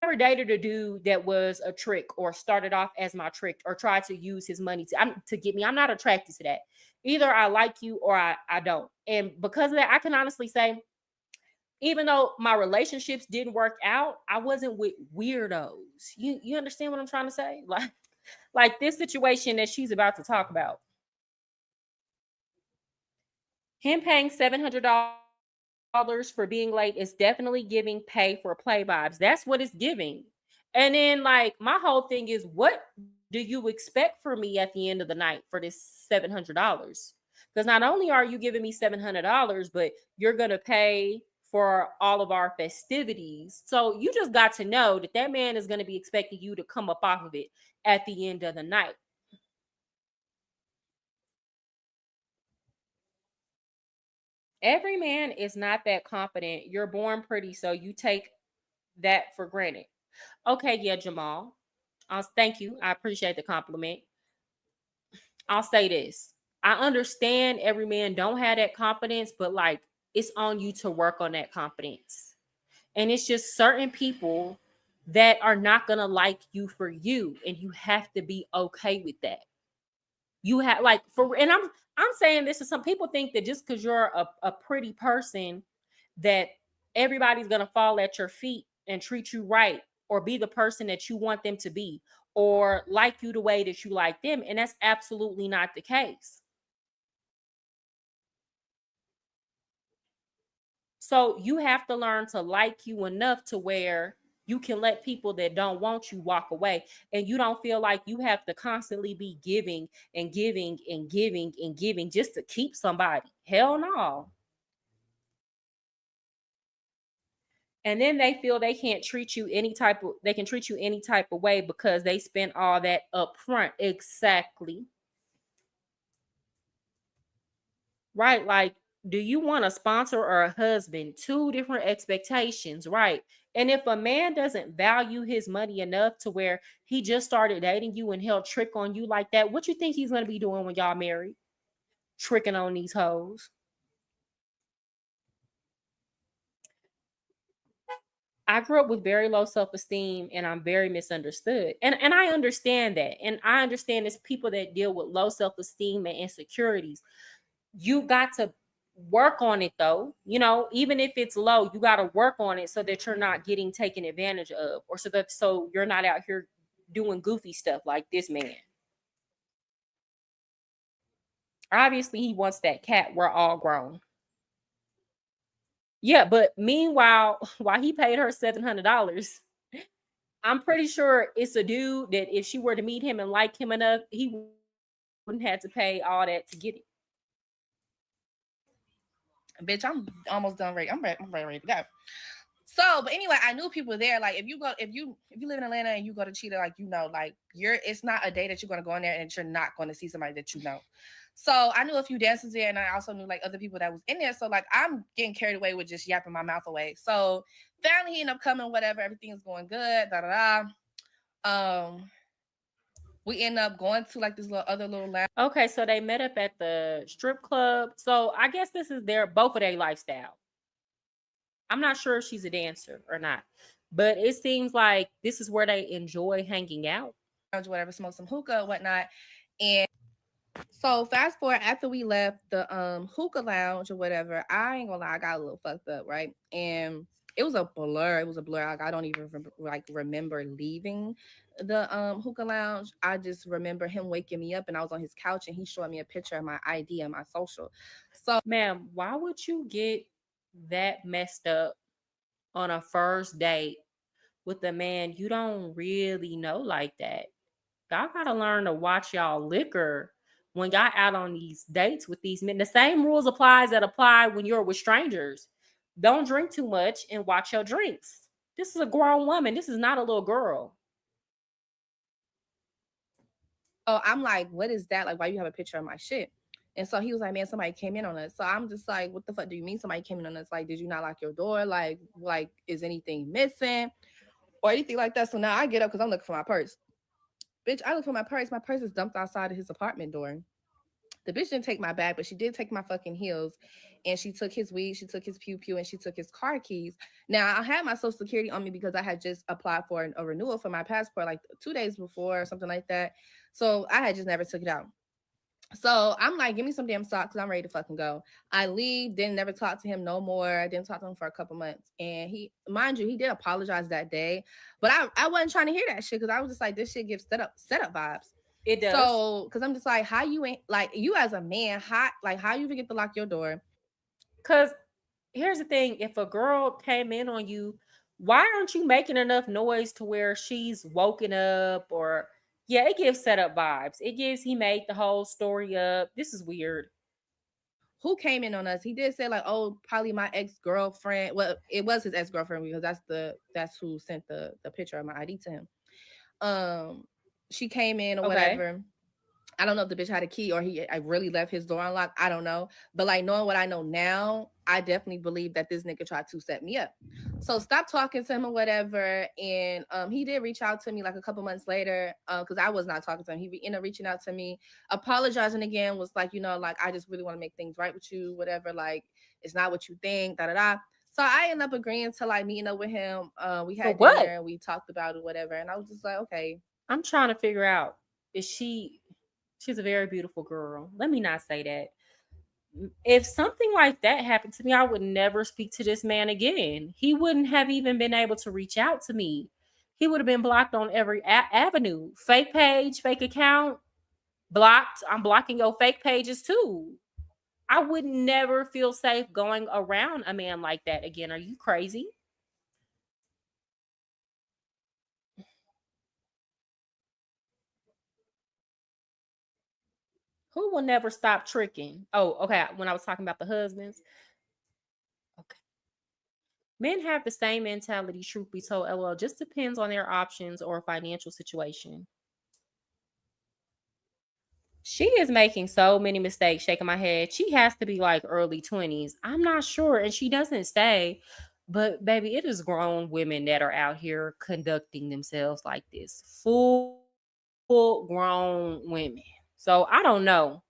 never dated a dude that was a trick or started off as my trick or tried to use his money to get me. I'm not attracted to that. Either I like you or I don't. And because of that, I can honestly say, even though my relationships didn't work out, I wasn't with weirdos. You understand what I'm trying to say? Like this situation that she's about to talk about. Him paying $700 for being late is definitely giving pay for play vibes. That's what it's giving. And then like my whole thing is, what do you expect from me at the end of the night for this $700? Because not only are you giving me $700, but you're going to pay for all of our festivities. So you just got to know that that man is going to be expecting you to come up off of it at the end of the night. Every man is not that confident. You're born pretty, so you take that for granted. Okay, yeah, Jamal. Thank you. I appreciate the compliment. I'll say this. I understand every man don't have that confidence, but like it's on you to work on that confidence. And it's just certain people that are not gonna like you for you, and you have to be okay with that. You have like and I'm saying this to some people think that just because you're a pretty person that everybody's gonna fall at your feet and treat you right or be the person that you want them to be or like you the way that you like them. And that's absolutely not the case. So you have to learn to like you enough to where you can let people that don't want you walk away, and you don't feel like you have to constantly be giving and giving and giving and giving just to keep somebody. Hell no. And then they feel they can't treat you any type of way because they spent all that up front. Exactly. Right? Like, do you want a sponsor or a husband? Two different expectations, right? And if a man doesn't value his money enough to where he just started dating you and he'll trick on you like that, what you think he's going to be doing when y'all married? Tricking on these hoes. I grew up with very low self-esteem and I'm very misunderstood. And I understand that. And I understand it's people that deal with low self-esteem and insecurities. You got to work on it though. You know, even if it's low, you got to work on it so that you're not getting taken advantage of, or so you're not out here doing goofy stuff like this man. Obviously, he wants that cat. We're all grown. Yeah, but meanwhile, while he paid her $700, I'm pretty sure it's a dude that if she were to meet him and like him enough, he wouldn't have to pay all that to get it.
Bitch, I'm almost done. I'm ready to go. So, but anyway, I knew people there. Like, if you live in Atlanta and you go to Cheetah, like, you know, like it's not a day that you're gonna go in there and you're not going to see somebody that you know. So I knew a few dancers there, and I also knew like other people that was in there. So like I'm getting carried away with just yapping my mouth away. So finally he ended up coming, whatever, everything's going good, we end up going to like this other little lounge.
Okay, so they met up at the strip club. So I guess this is both of their lifestyle. I'm not sure if she's a dancer or not, but it seems like this is where they enjoy hanging out.
Whatever, smoke some hookah, whatnot. And so fast forward, after we left the hookah lounge or whatever, I ain't gonna lie, I got a little fucked up, right? And it was a blur. Like I don't even remember leaving the hookah lounge. I just remember him waking me up and I was on his couch and he showed me a picture of my ID and my social. So,
ma'am, why would you get that messed up on a first date with a man you don't really know like that? Y'all gotta learn to watch y'all liquor when y'all out on these dates with these men. The same rules apply when you're with strangers. Don't drink too much and watch your drinks. This is a grown woman. This is not a little girl.
Oh, I'm like, what is that? Like, why you have a picture of my shit? And so he was like, man, somebody came in on us. So I'm just like, what the fuck do you mean somebody came in on us? Like, did you not lock your door? Like, is anything missing or anything like that? So now I get up because I'm looking for my purse. Bitch, I look for my purse. My purse is dumped outside of his apartment door. The bitch didn't take my bag, but she did take my fucking heels. And she took his weed, she took his pew-pew, and she took his car keys. Now, I had my social security on me because I had just applied for a renewal for my passport like 2 days before or something like that. So I had just never took it out. So I'm like, give me some damn socks because I'm ready to fucking go. I leave, didn't never talk to him no more. I didn't talk to him for a couple months. And he, mind you, he did apologize that day. But I wasn't trying to hear that shit because I was just like, this shit gives setup vibes.
It does.
So, because I'm just like, how you ain't, like, you as a man, how you forget to lock your door?
Because here's the thing. If a girl came in on you, why aren't you making enough noise to where she's woken up? Or, yeah, it gives setup vibes. It gives he made the whole story up. This is weird.
Who came in on us? He did say like, oh, probably my ex-girlfriend. Well, it was his ex-girlfriend because that's who sent the picture of my ID to him. She came in or whatever. I don't know if the bitch had a key or I really left his door unlocked. I don't know. But like knowing what I know now, I definitely believe that this nigga tried to set me up. So stop talking to him or whatever. And he did reach out to me like a couple months later because I was not talking to him. He ended up reaching out to me, apologizing again, was like, you know, like, I just really want to make things right with you, whatever. Like, it's not what you think, da-da-da. So I ended up agreeing to like meeting up with him. We had dinner and we talked about it, whatever. And I was just like, okay.
I'm trying to figure out, she's a very beautiful girl. Let me not say that. If something like that happened to me, I would never speak to this man again. He wouldn't have even been able to reach out to me. He would have been blocked on every avenue. Fake page, fake account, blocked. I'm blocking your fake pages too. I would never feel safe going around a man like that again. Are you crazy? Who will never stop tricking? Oh, okay. When I was talking about the husbands. Okay. Men have the same mentality, truth be told, LOL. Just depends on their options or financial situation. She is making so many mistakes, shaking my head. She has to be like early 20s. I'm not sure. And she doesn't say, but baby, it is grown women that are out here conducting themselves like this. Full grown women. So I don't know.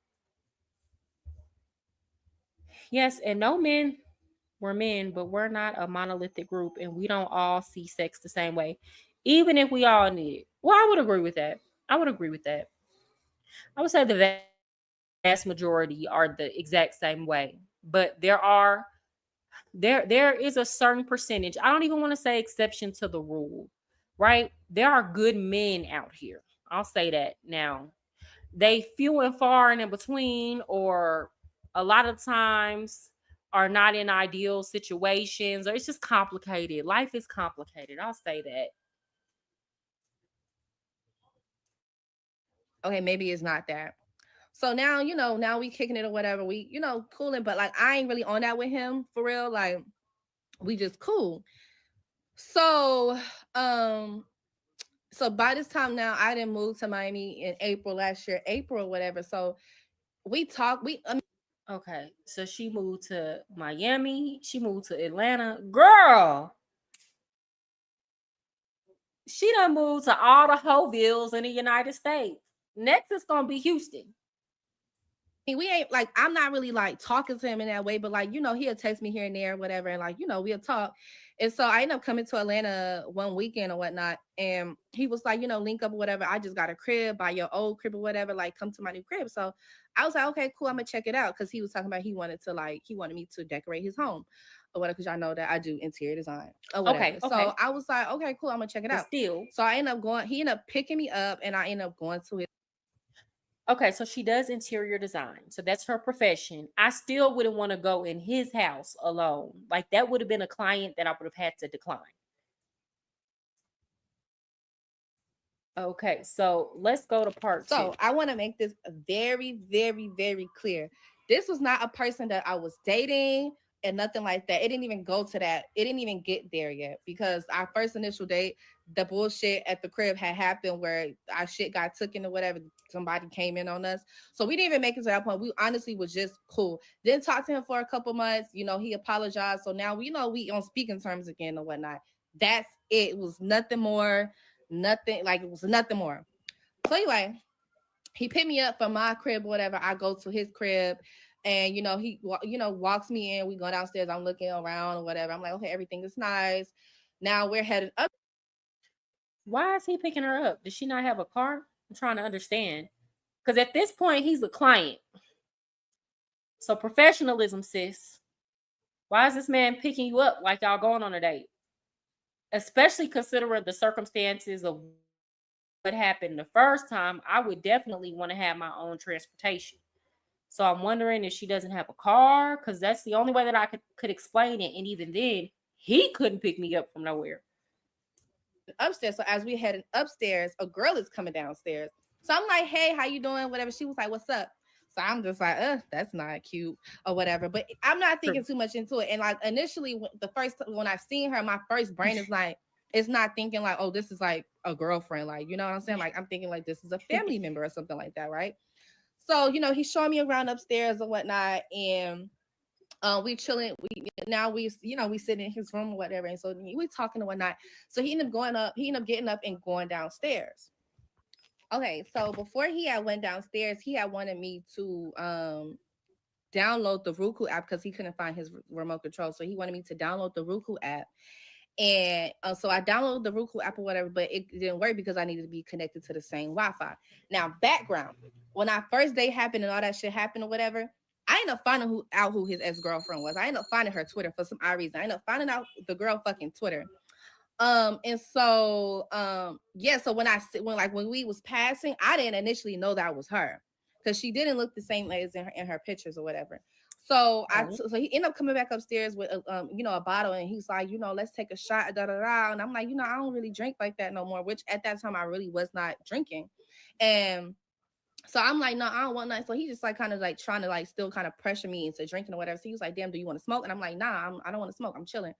Yes, and no men, we're men, but we're not a monolithic group and we don't all see sex the same way. Even if we all need it. Well, I would agree with that. I would agree with that. I would say the vast majority are the exact same way. But there is a certain percentage. I don't even want to say exception to the rule, right? There are good men out here. I'll say that now. They few and far and in between, or a lot of times are not in ideal situations, or it's just complicated. Life is complicated. I'll say that.
Okay, maybe it's not that. So now, now we kicking it or whatever. We, cooling, but like I ain't really on that with him for real. Like we just cool. So, so by this time now, I didn't move to Miami in April last year, April or whatever. So we talked.
Okay, so she moved to Miami. She moved to Atlanta. Girl, she done moved to all the Hovilles in the United States. Next is gonna be Houston.
We ain't like, I'm not really like talking to him in that way, but like, he'll text me here and there, whatever, and like, we'll talk. And so I ended up coming to Atlanta one weekend or whatnot, and he was like, link up or whatever. I just got a crib, by your old crib or whatever, like come to my new crib. So I was like, okay, cool, I'm gonna check it out, because he was talking about he wanted me to decorate his home or whatever, because y'all know that I do interior design or whatever.
Okay.
So I was like, okay, cool, I'm gonna check it out.
Still,
so I ended up going. He ended up picking me up, and I ended up going to his.
Okay, so she does interior design. So that's her profession. I still wouldn't want to go in his house alone. Like that would have been a client that I would have had to decline. Okay, so let's go to part 2.
So I want to make this very, very, very clear. This was not a person that I was dating and nothing like that. It didn't even go to that. It didn't even get there yet, because our first initial date, the bullshit at the crib had happened where our shit got taken or whatever. Somebody came in on us. So we didn't even make it to that point. We honestly was just cool. Didn't talk to him for a couple months. He apologized. So now we on speaking terms again or whatnot. That's it. It was nothing more. Nothing, like it was nothing more. So anyway, he picked me up from my crib or whatever. I go to his crib, and he walks me in. We go downstairs. I'm looking around or whatever. I'm like, okay, everything is nice. Now we're heading up.
Why is he picking her up? Does she not have a car? I'm trying to understand. Because at this point, he's a client. So professionalism, sis. Why is this man picking you up like y'all going on a date? Especially considering the circumstances of what happened the first time, I would definitely want to have my own transportation. So I'm wondering if she doesn't have a car, because that's the only way that I could explain it. And even then, he couldn't pick me up from nowhere.
Upstairs. So as we heading upstairs, a girl is coming downstairs. So I'm like, hey, how you doing? Whatever. She was like, what's up? So I'm just like, that's not cute or whatever. But I'm not thinking too much into it. And like initially, when I seen her, my first brain is like, it's not thinking like, oh, this is like a girlfriend. Like, you know what I'm saying? Like, I'm thinking like this is a family member or something like that, right? So, he's showing me around upstairs and whatnot. And we chilling. We sit in his room or whatever. And so we talking and whatnot. So he ended up getting up and going downstairs. Okay, so before he had went downstairs, he had wanted me to download the Roku app, because he couldn't find his remote control. So he wanted me to download the Roku app. And so I downloaded the Roku app or whatever, but it didn't work because I needed to be connected to the same Wi-Fi. Now, background, when our first date happened and all that shit happened or whatever, I ended up finding out who his ex-girlfriend was. I ended up finding her Twitter for some odd reason. I ended up finding out the girl fucking Twitter. And so so when we was passing, I didn't initially know that was her, because she didn't look the same as in her pictures or whatever. So so he ended up coming back upstairs with a bottle, and he's like, let's take a shot, da da da. And I'm like, I don't really drink like that no more, which at that time I really was not drinking. And so I'm like, no, I don't want nothing. So he just like kind of like trying to like still kind of pressure me into drinking or whatever. So he was like, damn, do you want to smoke? And I'm like, nah, I don't want to smoke. I'm chilling.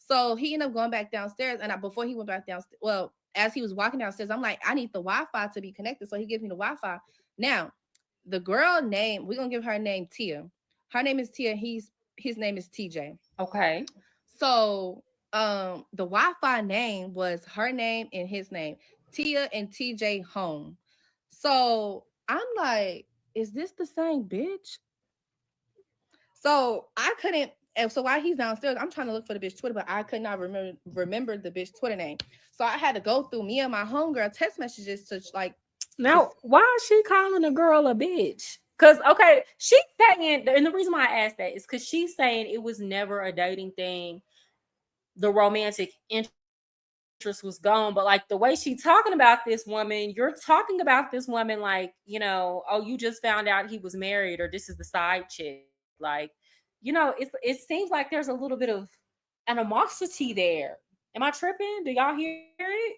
So he ended up going back downstairs, and before he went back downstairs, well, as he was walking downstairs, I'm like, I need the Wi-Fi to be connected. So he gives me the Wi-Fi. Now, the girl name, we're gonna give her name Tia. Her name is Tia. His name is TJ.
Okay.
So the Wi-Fi name was her name and his name, Tia and TJ Home. So I'm like, is this the same bitch? So I couldn't. And so while he's downstairs, I'm trying to look for the bitch Twitter, but I could not remember the bitch Twitter name. So I had to go through me and my homegirl text messages to like.
Now, why is she calling a girl a bitch? Because, okay, she's saying, and the reason why I asked that is because she's saying it was never a dating thing. The romantic interest was gone. But, like, the way she's talking about this woman, you're talking about this woman like, you know, oh, you just found out he was married, or this is the side chick. Like, you know, it seems like there's a little bit of animosity there. Am I tripping? Do y'all hear it?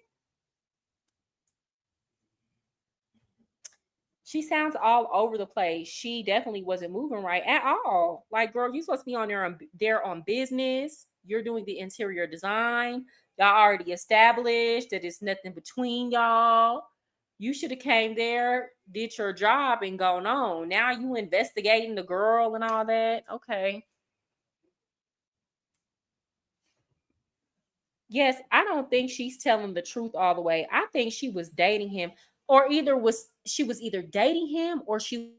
She sounds all over the place. She definitely wasn't moving right at all. Like, girl, you're supposed to be on there on business. You're doing the interior design. Y'all already established that it's nothing between y'all. You should have came there, did your job, and gone on. Now you investigating the girl and all that. Okay. Yes, I don't think she's telling the truth all the way. I think she was dating him, or she was either dating him, or she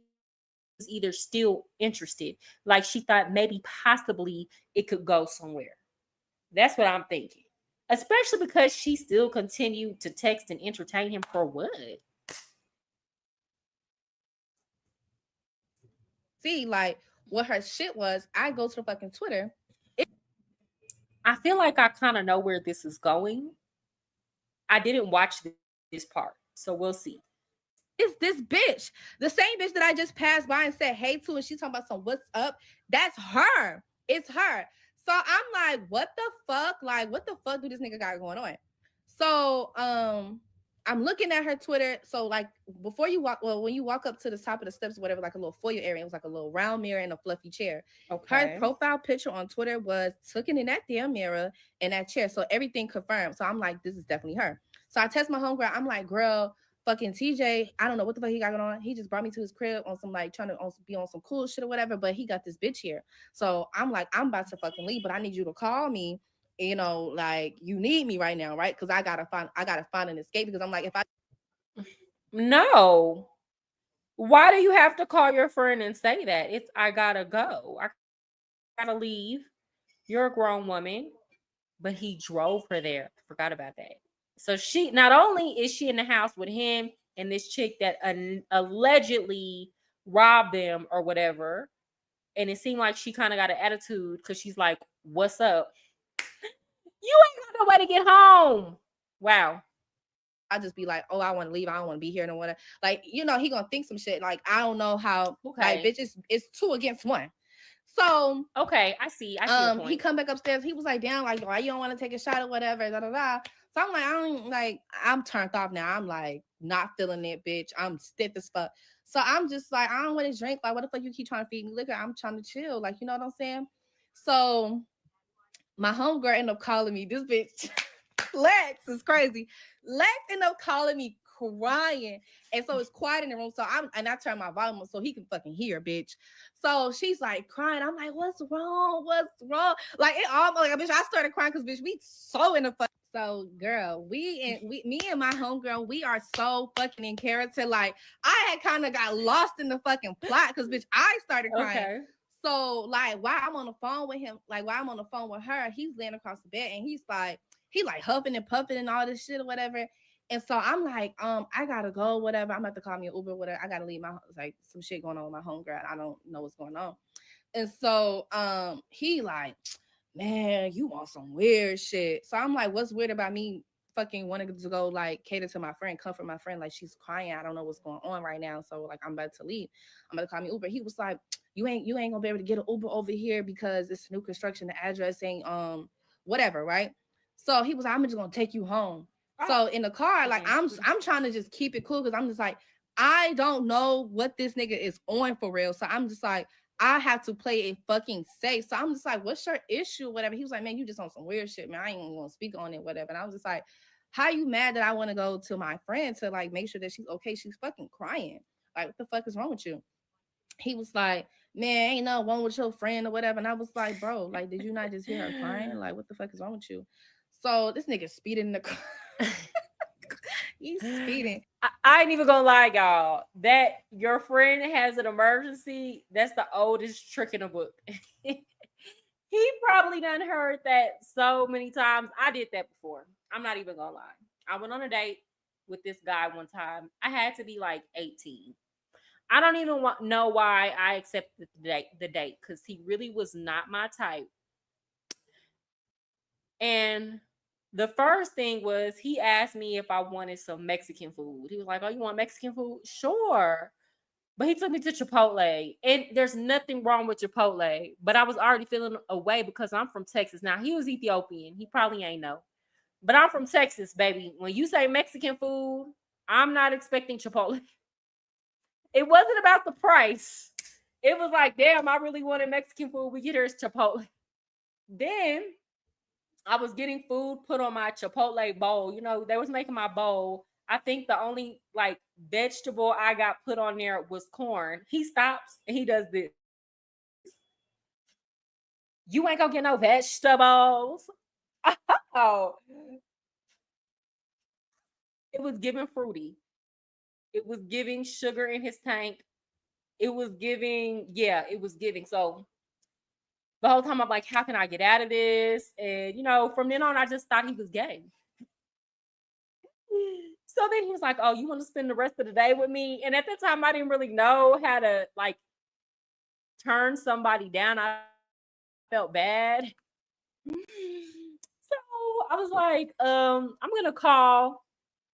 was either still interested. Like she thought maybe possibly it could go somewhere. That's what I'm thinking. Especially because she still continued to text and entertain him for what?
See, like what her shit was, I go to the fucking Twitter.
I feel like I kind of know where this is going. I didn't watch this part, so we'll see.
It's this bitch, the same bitch that I just passed by and said hey to, and she talking about some what's up. That's her. It's her. So I'm like, what the fuck? Like, what the fuck do this nigga got going on? So I'm looking at her Twitter. So like before you walk, well, when you walk up to the top of the steps or whatever, like a little foyer area, it was like a little round mirror and a fluffy chair.
Okay.
Her profile picture on Twitter was looking in that damn mirror and that chair. So everything confirmed. So I'm like, this is definitely her. So I text my homegirl. I'm like, girl, fucking TJ, I don't know what the fuck he got going on. He just brought me to his crib on some like trying to be on some cool shit or whatever, but he got this bitch here. So I'm like, I'm about to fucking leave, but I need you to call me. You know, like you need me right now, right? Because I gotta find an escape. Because I'm like, if I
no, why do you have to call your friend and say that? It's I gotta go. I gotta leave. You're a grown woman, but he drove her there. Forgot about that. So she not only is she in the house with him and this chick that allegedly robbed them or whatever, and it seemed like she kind of got an attitude because she's like, "What's up? You ain't got no way to get home." Wow.
I just be like, oh, I want to leave. I don't want to be here no more. Like, you know, he gonna think some shit. Like, I don't know how.
Okay.
Like, bitch, it's 2 against 1. So
okay, I see your point.
He come back upstairs. He was like, damn, like, why you don't want to take a shot or whatever, da da da. So I'm like, I'm turned off now. I'm like, not feeling it, bitch. I'm stiff as fuck. So I'm just like, I don't want to drink. Like, what the fuck you keep trying to feed me liquor? I'm trying to chill. Like, you know what I'm saying? So my homegirl ended up calling me. This bitch, Lex, is crazy. Lex ended up calling me crying. And so it's quiet in the room. So I turn my volume up so he can fucking hear, bitch. So she's like crying. I'm like, what's wrong? What's wrong? Like it almost like bitch, I started crying because bitch, we so in the fuck. So girl, me and my homegirl, we are so fucking in character. Like I had kind of got lost in the fucking plot because bitch, I started crying. Okay. So like while I'm on the phone with him, like while I'm on the phone with her, he's laying across the bed and he like huffing and puffing and all this shit or whatever. And so I'm like, I gotta go, whatever. I'm about to call me an Uber, whatever. I gotta leave my like some shit going on with my homegirl. I don't know what's going on. And so he like, man, you want some weird shit. So I'm like, what's weird about me fucking wanting to go like cater to my friend, comfort my friend? Like she's crying. I don't know what's going on right now. So like I'm about to leave. I'm about to call me Uber. He was like, you ain't gonna be able to get an Uber over here because it's new construction. The address ain't whatever, right? So he was like, I'm just gonna take you home. So in the car, like I'm trying to just keep it cool because I'm just like, I don't know what this nigga is on for real. So I'm just like, I have to play it fucking safe. So I'm just like, what's your issue? Whatever. He was like, man, you just on some weird shit, man. I ain't even gonna speak on it, whatever. And I was just like, how you mad that I want to go to my friend to like make sure that she's okay? She's fucking crying. Like, what the fuck is wrong with you? He was like, man, ain't no wrong with your friend or whatever. And I was like, bro, like, did you not just hear her crying? Like, what the fuck is wrong with you? So this nigga speeding in the car. He's speeding.
I ain't even gonna lie, y'all. That your friend has an emergency, that's the oldest trick in the book. He probably done heard that so many times. I did that before. I'm not even gonna lie. I went on a date with this guy one time. I had to be like 18. I don't even know why I accepted the date because he really was not my type. And the first thing was he asked me if I wanted some Mexican food. He was like, "Oh, you want Mexican food? Sure." But he took me to Chipotle. And there's nothing wrong with Chipotle. But I was already feeling away because I'm from Texas. Now, he was Ethiopian. He probably ain't know. But I'm from Texas, baby. When you say Mexican food, I'm not expecting Chipotle. It wasn't about the price. It was like, damn, I really wanted Mexican food. We get here, it's Chipotle. Then I was getting food put on my Chipotle bowl. You know, they was making my bowl. I think the only like vegetable I got put on there was corn. He stops and he does this. You ain't gonna get no vegetables. Oh, it was giving fruity. It was giving sugar in his tank. It was giving, yeah, it was giving. So the whole time I'm like, how can I get out of this? And you know, from then on, I just thought he was gay. So then he was like, "Oh, you want to spend the rest of the day with me?" And at that time, I didn't really know how to like turn somebody down. I felt bad. So I was like, I'm gonna call,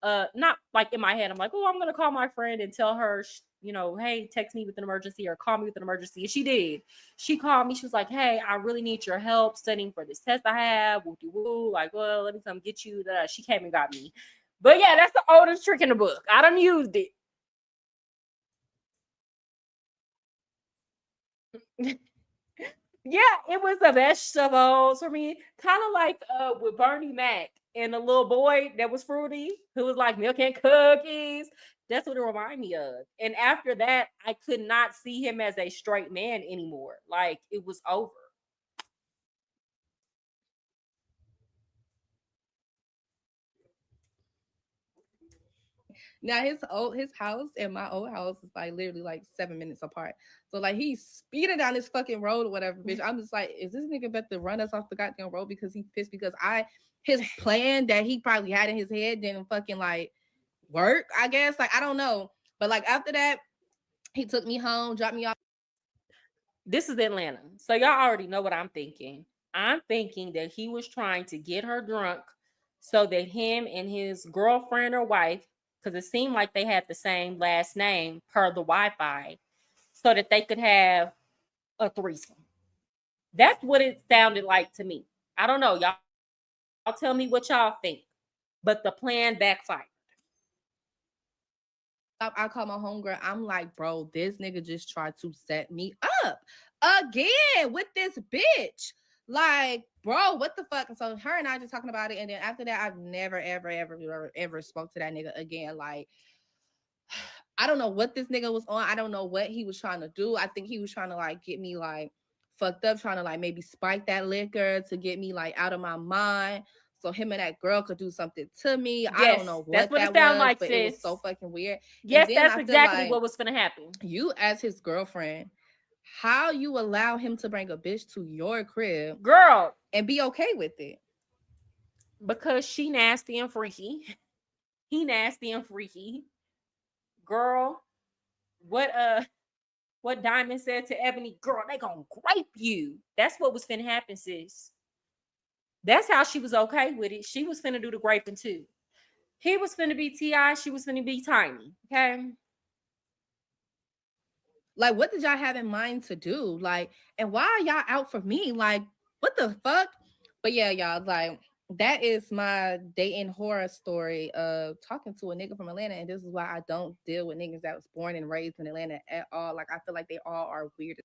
not like in my head, I'm like, oh, I'm gonna call my friend and tell her, you know, hey, text me with an emergency or call me with an emergency. And she did. She called me. She was like, hey, I really need your help studying for this test I have. Woo woo. Like, well, let me come get you. She came and got me. But yeah, that's the oldest trick in the book. I done used it. Yeah, it was the vegetables for me. Kind of like with Bernie Mac and the little boy that was fruity, who was like milk and cookies. That's what it reminded me of. And after that, I could not see him as a straight man anymore. Like it was over.
Now his house and my old house is like literally like 7 minutes apart. So like he's speeding down this fucking road or whatever, bitch. I'm just like, is this nigga about to run us off the goddamn road because he pissed because his plan that he probably had in his head didn't fucking like work, I guess. Like I don't know. But like after that, he took me home, dropped me off.
This is Atlanta. So y'all already know what I'm thinking. I'm thinking that he was trying to get her drunk so that him and his girlfriend or wife, because it seemed like they had the same last name per the Wi-Fi, so that they could have a threesome. That's what it sounded like to me. I don't know. Y'all tell me what y'all think. But the plan backfired.
I call my homegirl. I'm like, bro, this nigga just tried to set me up again with this bitch. Like, bro, what the fuck? And so her and I just talking about it. And then after that, I've never, ever spoke to that nigga again. Like, I don't know what this nigga was on. I don't know what he was trying to do. I think he was trying to like get me like fucked up, trying to like maybe spike that liquor to get me like out of my mind. So him and that girl could do something to me. Yes, I don't know what that was, like, but sis. It was so fucking weird.
Yes, that's exactly like what was gonna happen.
You as his girlfriend, how you allow him to bring a bitch to your crib,
girl,
and be okay with it?
Because she nasty and freaky. He nasty and freaky. Girl, what Diamond said to Ebony, girl, they gonna grape you. That's what was finna happen, sis. That's how she was okay with it. She was finna do the graping too. He was finna be T.I., she was finna be Tiny. Okay.
Like, what did y'all have in mind to do? Like, and why are y'all out for me? Like, what the fuck? But yeah, y'all, like, that is my dating horror story of talking to a nigga from Atlanta. And this is why I don't deal with niggas that was born and raised in Atlanta at all. Like, I feel like they all are weird.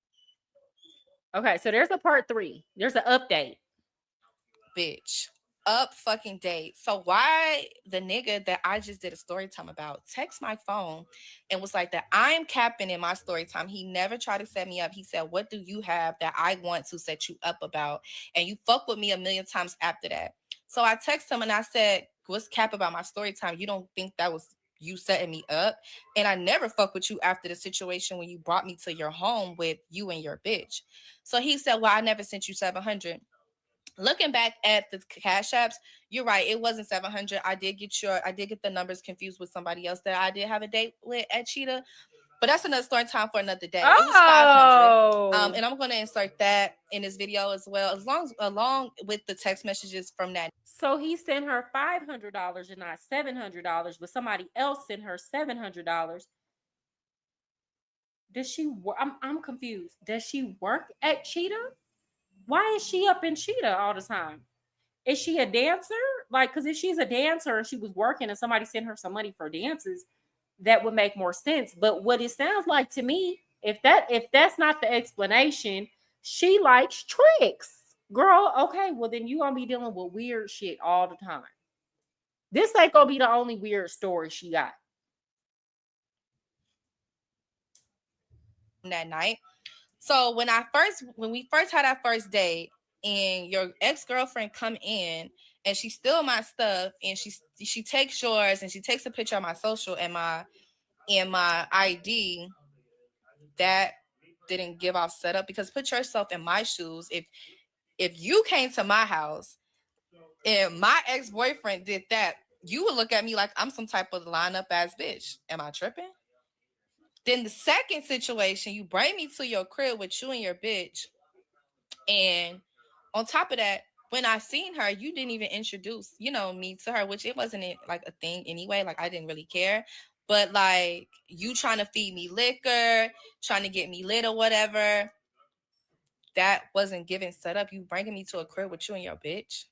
Okay, so there's a part 3. There's an update.
Bitch. Up fucking date. So why the nigga that I just did a story time about text my phone and was like that I'm capping in my story time. He never tried to set me up. He said, what do you have that I want to set you up about? And you fuck with me a million times after that. So I text him and I said, what's cap about my story time? You don't think that was you setting me up? And I never fuck with you after the situation when you brought me to your home with you and your bitch. So he said, well, I never sent you 700. Looking back at the cash apps, you're right. It wasn't 700. I did get the numbers confused with somebody else that I did have a date with at Cheetah. But that's another story time for another day. It was 500. And I'm going to insert that in this video as well, along with the text messages from that.
So he sent her $500 and not $700, but somebody else sent her $700. Does she work? I'm confused. Does she work at Cheetah? Why is she up in Cheetah all the time? Is she a dancer? Like, because if she's a dancer and she was working and somebody sent her some money for dances, that would make more sense. But what it sounds like to me, if that's not the explanation, she likes tricks. Girl, okay, well then you gonna be dealing with weird shit all the time. This ain't gonna be the only weird story she got.
That night. So when we first had our first date and your ex-girlfriend come in and she steal my stuff and she takes yours and she takes a picture of my social and my ID, that didn't give off setup. Because put yourself in my shoes. If you came to my house and my ex-boyfriend did that, you would look at me like I'm some type of lineup ass bitch. Am I tripping? Then the second situation, you bring me to your crib with you and your bitch. And on top of that, when I seen her, you didn't even introduce, me to her, which it wasn't like a thing anyway. Like I didn't really care. But like you trying to feed me liquor, trying to get me lit or whatever, that wasn't given set up. You bringing me to a crib with you and your bitch.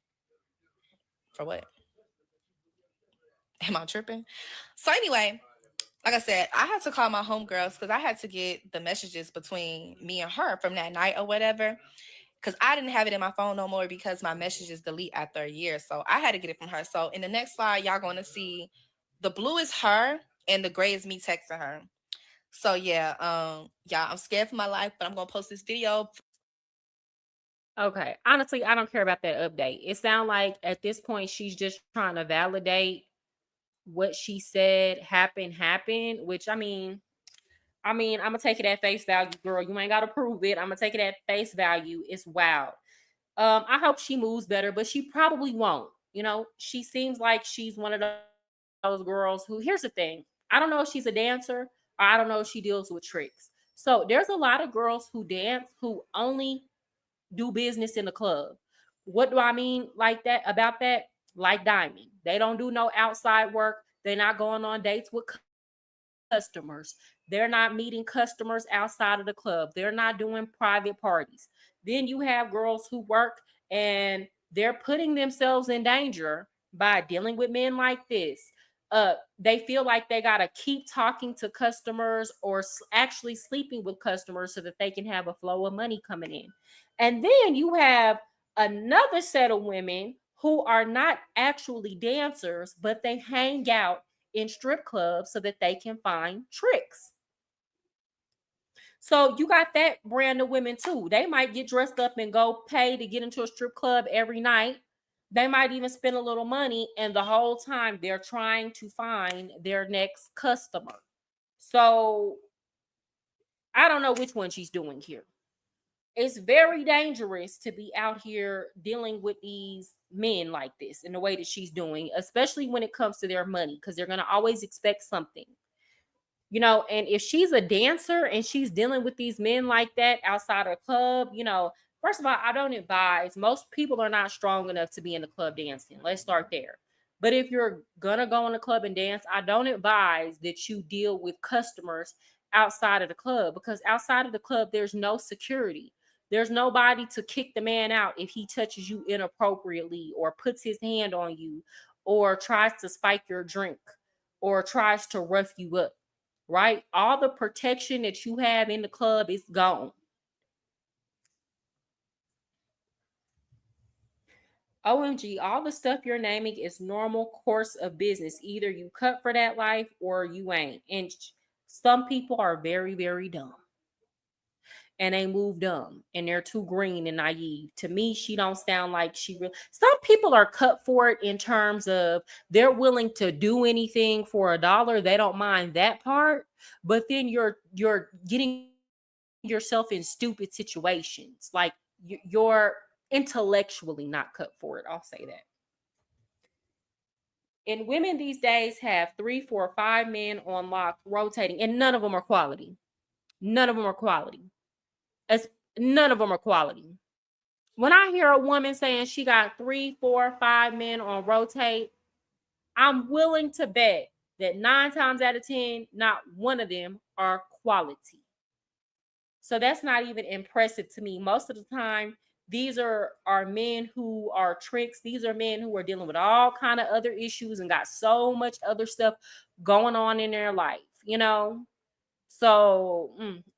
For what? Am I tripping? So anyway, like I said, I had to call my homegirls because I had to get the messages between me and her from that night or whatever. Because I didn't have it in my phone no more because my messages delete after a year. So I had to get it from her. So in the next slide, y'all going to see the blue is her and the gray is me texting her. So yeah, y'all, I'm scared for my life, but I'm going to post this video.
Okay. Honestly, I don't care about that update. It sounds like at this point, she's just trying to validate what she said happened, which I mean, I'm gonna take it at face value, girl. You ain't gotta prove it. I'm gonna take it at face value. It's wild. I hope she moves better, but she probably won't. She seems like she's one of those girls who, here's the thing. I don't know if she's a dancer or I don't know if she deals with tricks. So there's a lot of girls who dance who only do business in the club. What do I mean about that? Like Diamond. They don't do no outside work. They're not going on dates with customers. They're not meeting customers outside of the club. They're not doing private parties. Then you have girls who work and they're putting themselves in danger by dealing with men like this. They feel like they got to keep talking to customers or actually sleeping with customers so that they can have a flow of money coming in. And then you have another set of women who are not actually dancers, but they hang out in strip clubs so that they can find tricks. So you got that brand of women too. They might get dressed up and go pay to get into a strip club every night. They might even spend a little money, and the whole time they're trying to find their next customer. So I don't know which one she's doing here. It's very dangerous to be out here dealing with these men like this in the way that she's doing, especially when it comes to their money, because they're going to always expect something. And if she's a dancer and she's dealing with these men like that outside of the club, first of all, I don't advise. Most people are not strong enough to be in the club dancing. Let's start there. But if you're going to go in the club and dance, I don't advise that you deal with customers outside of the club, because outside of the club, there's no security. There's nobody to kick the man out if he touches you inappropriately or puts his hand on you or tries to spike your drink or tries to rough you up, right? All the protection that you have in the club is gone. OMG, all the stuff you're naming is normal course of business. Either you cut for that life or you ain't. And some people are very, very dumb. And they move dumb. And they're too green and naive. To me, she don't sound like she really. Some people are cut for it in terms of they're willing to do anything for $1. They don't mind that part. But then you're getting yourself in stupid situations. Like you're intellectually not cut for it. I'll say that. And women these days have 3, 4, 5 men on lock rotating, and none of them are quality. None of them are quality. None of them are quality. When I hear a woman saying she got 3, 4, 5 men on rotate, I'm willing to bet that 9 times out of 10, not one of them are quality. So that's not even impressive to me. Most of the time, these are men who are tricks. These are men who are dealing with all kind of other issues and got so much other stuff going on in their life, you know? So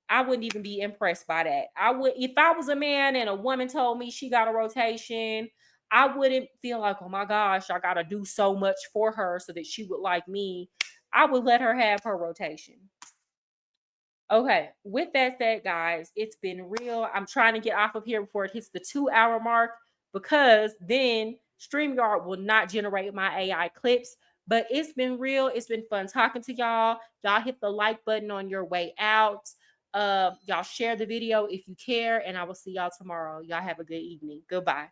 I wouldn't even be impressed by that. I would, if I was a man and a woman told me she got a rotation, I wouldn't feel like, oh my gosh, I got to do so much for her so that she would like me. I would let her have her rotation. Okay, with that said, guys, it's been real. I'm trying to get off of here before it hits the 2-hour mark, because then StreamYard will not generate my AI clips. But it's been real. It's been fun talking to y'all. Y'all hit the like button on your way out. Y'all share the video if you care, and I will see y'all tomorrow. Y'all have a good evening. Goodbye.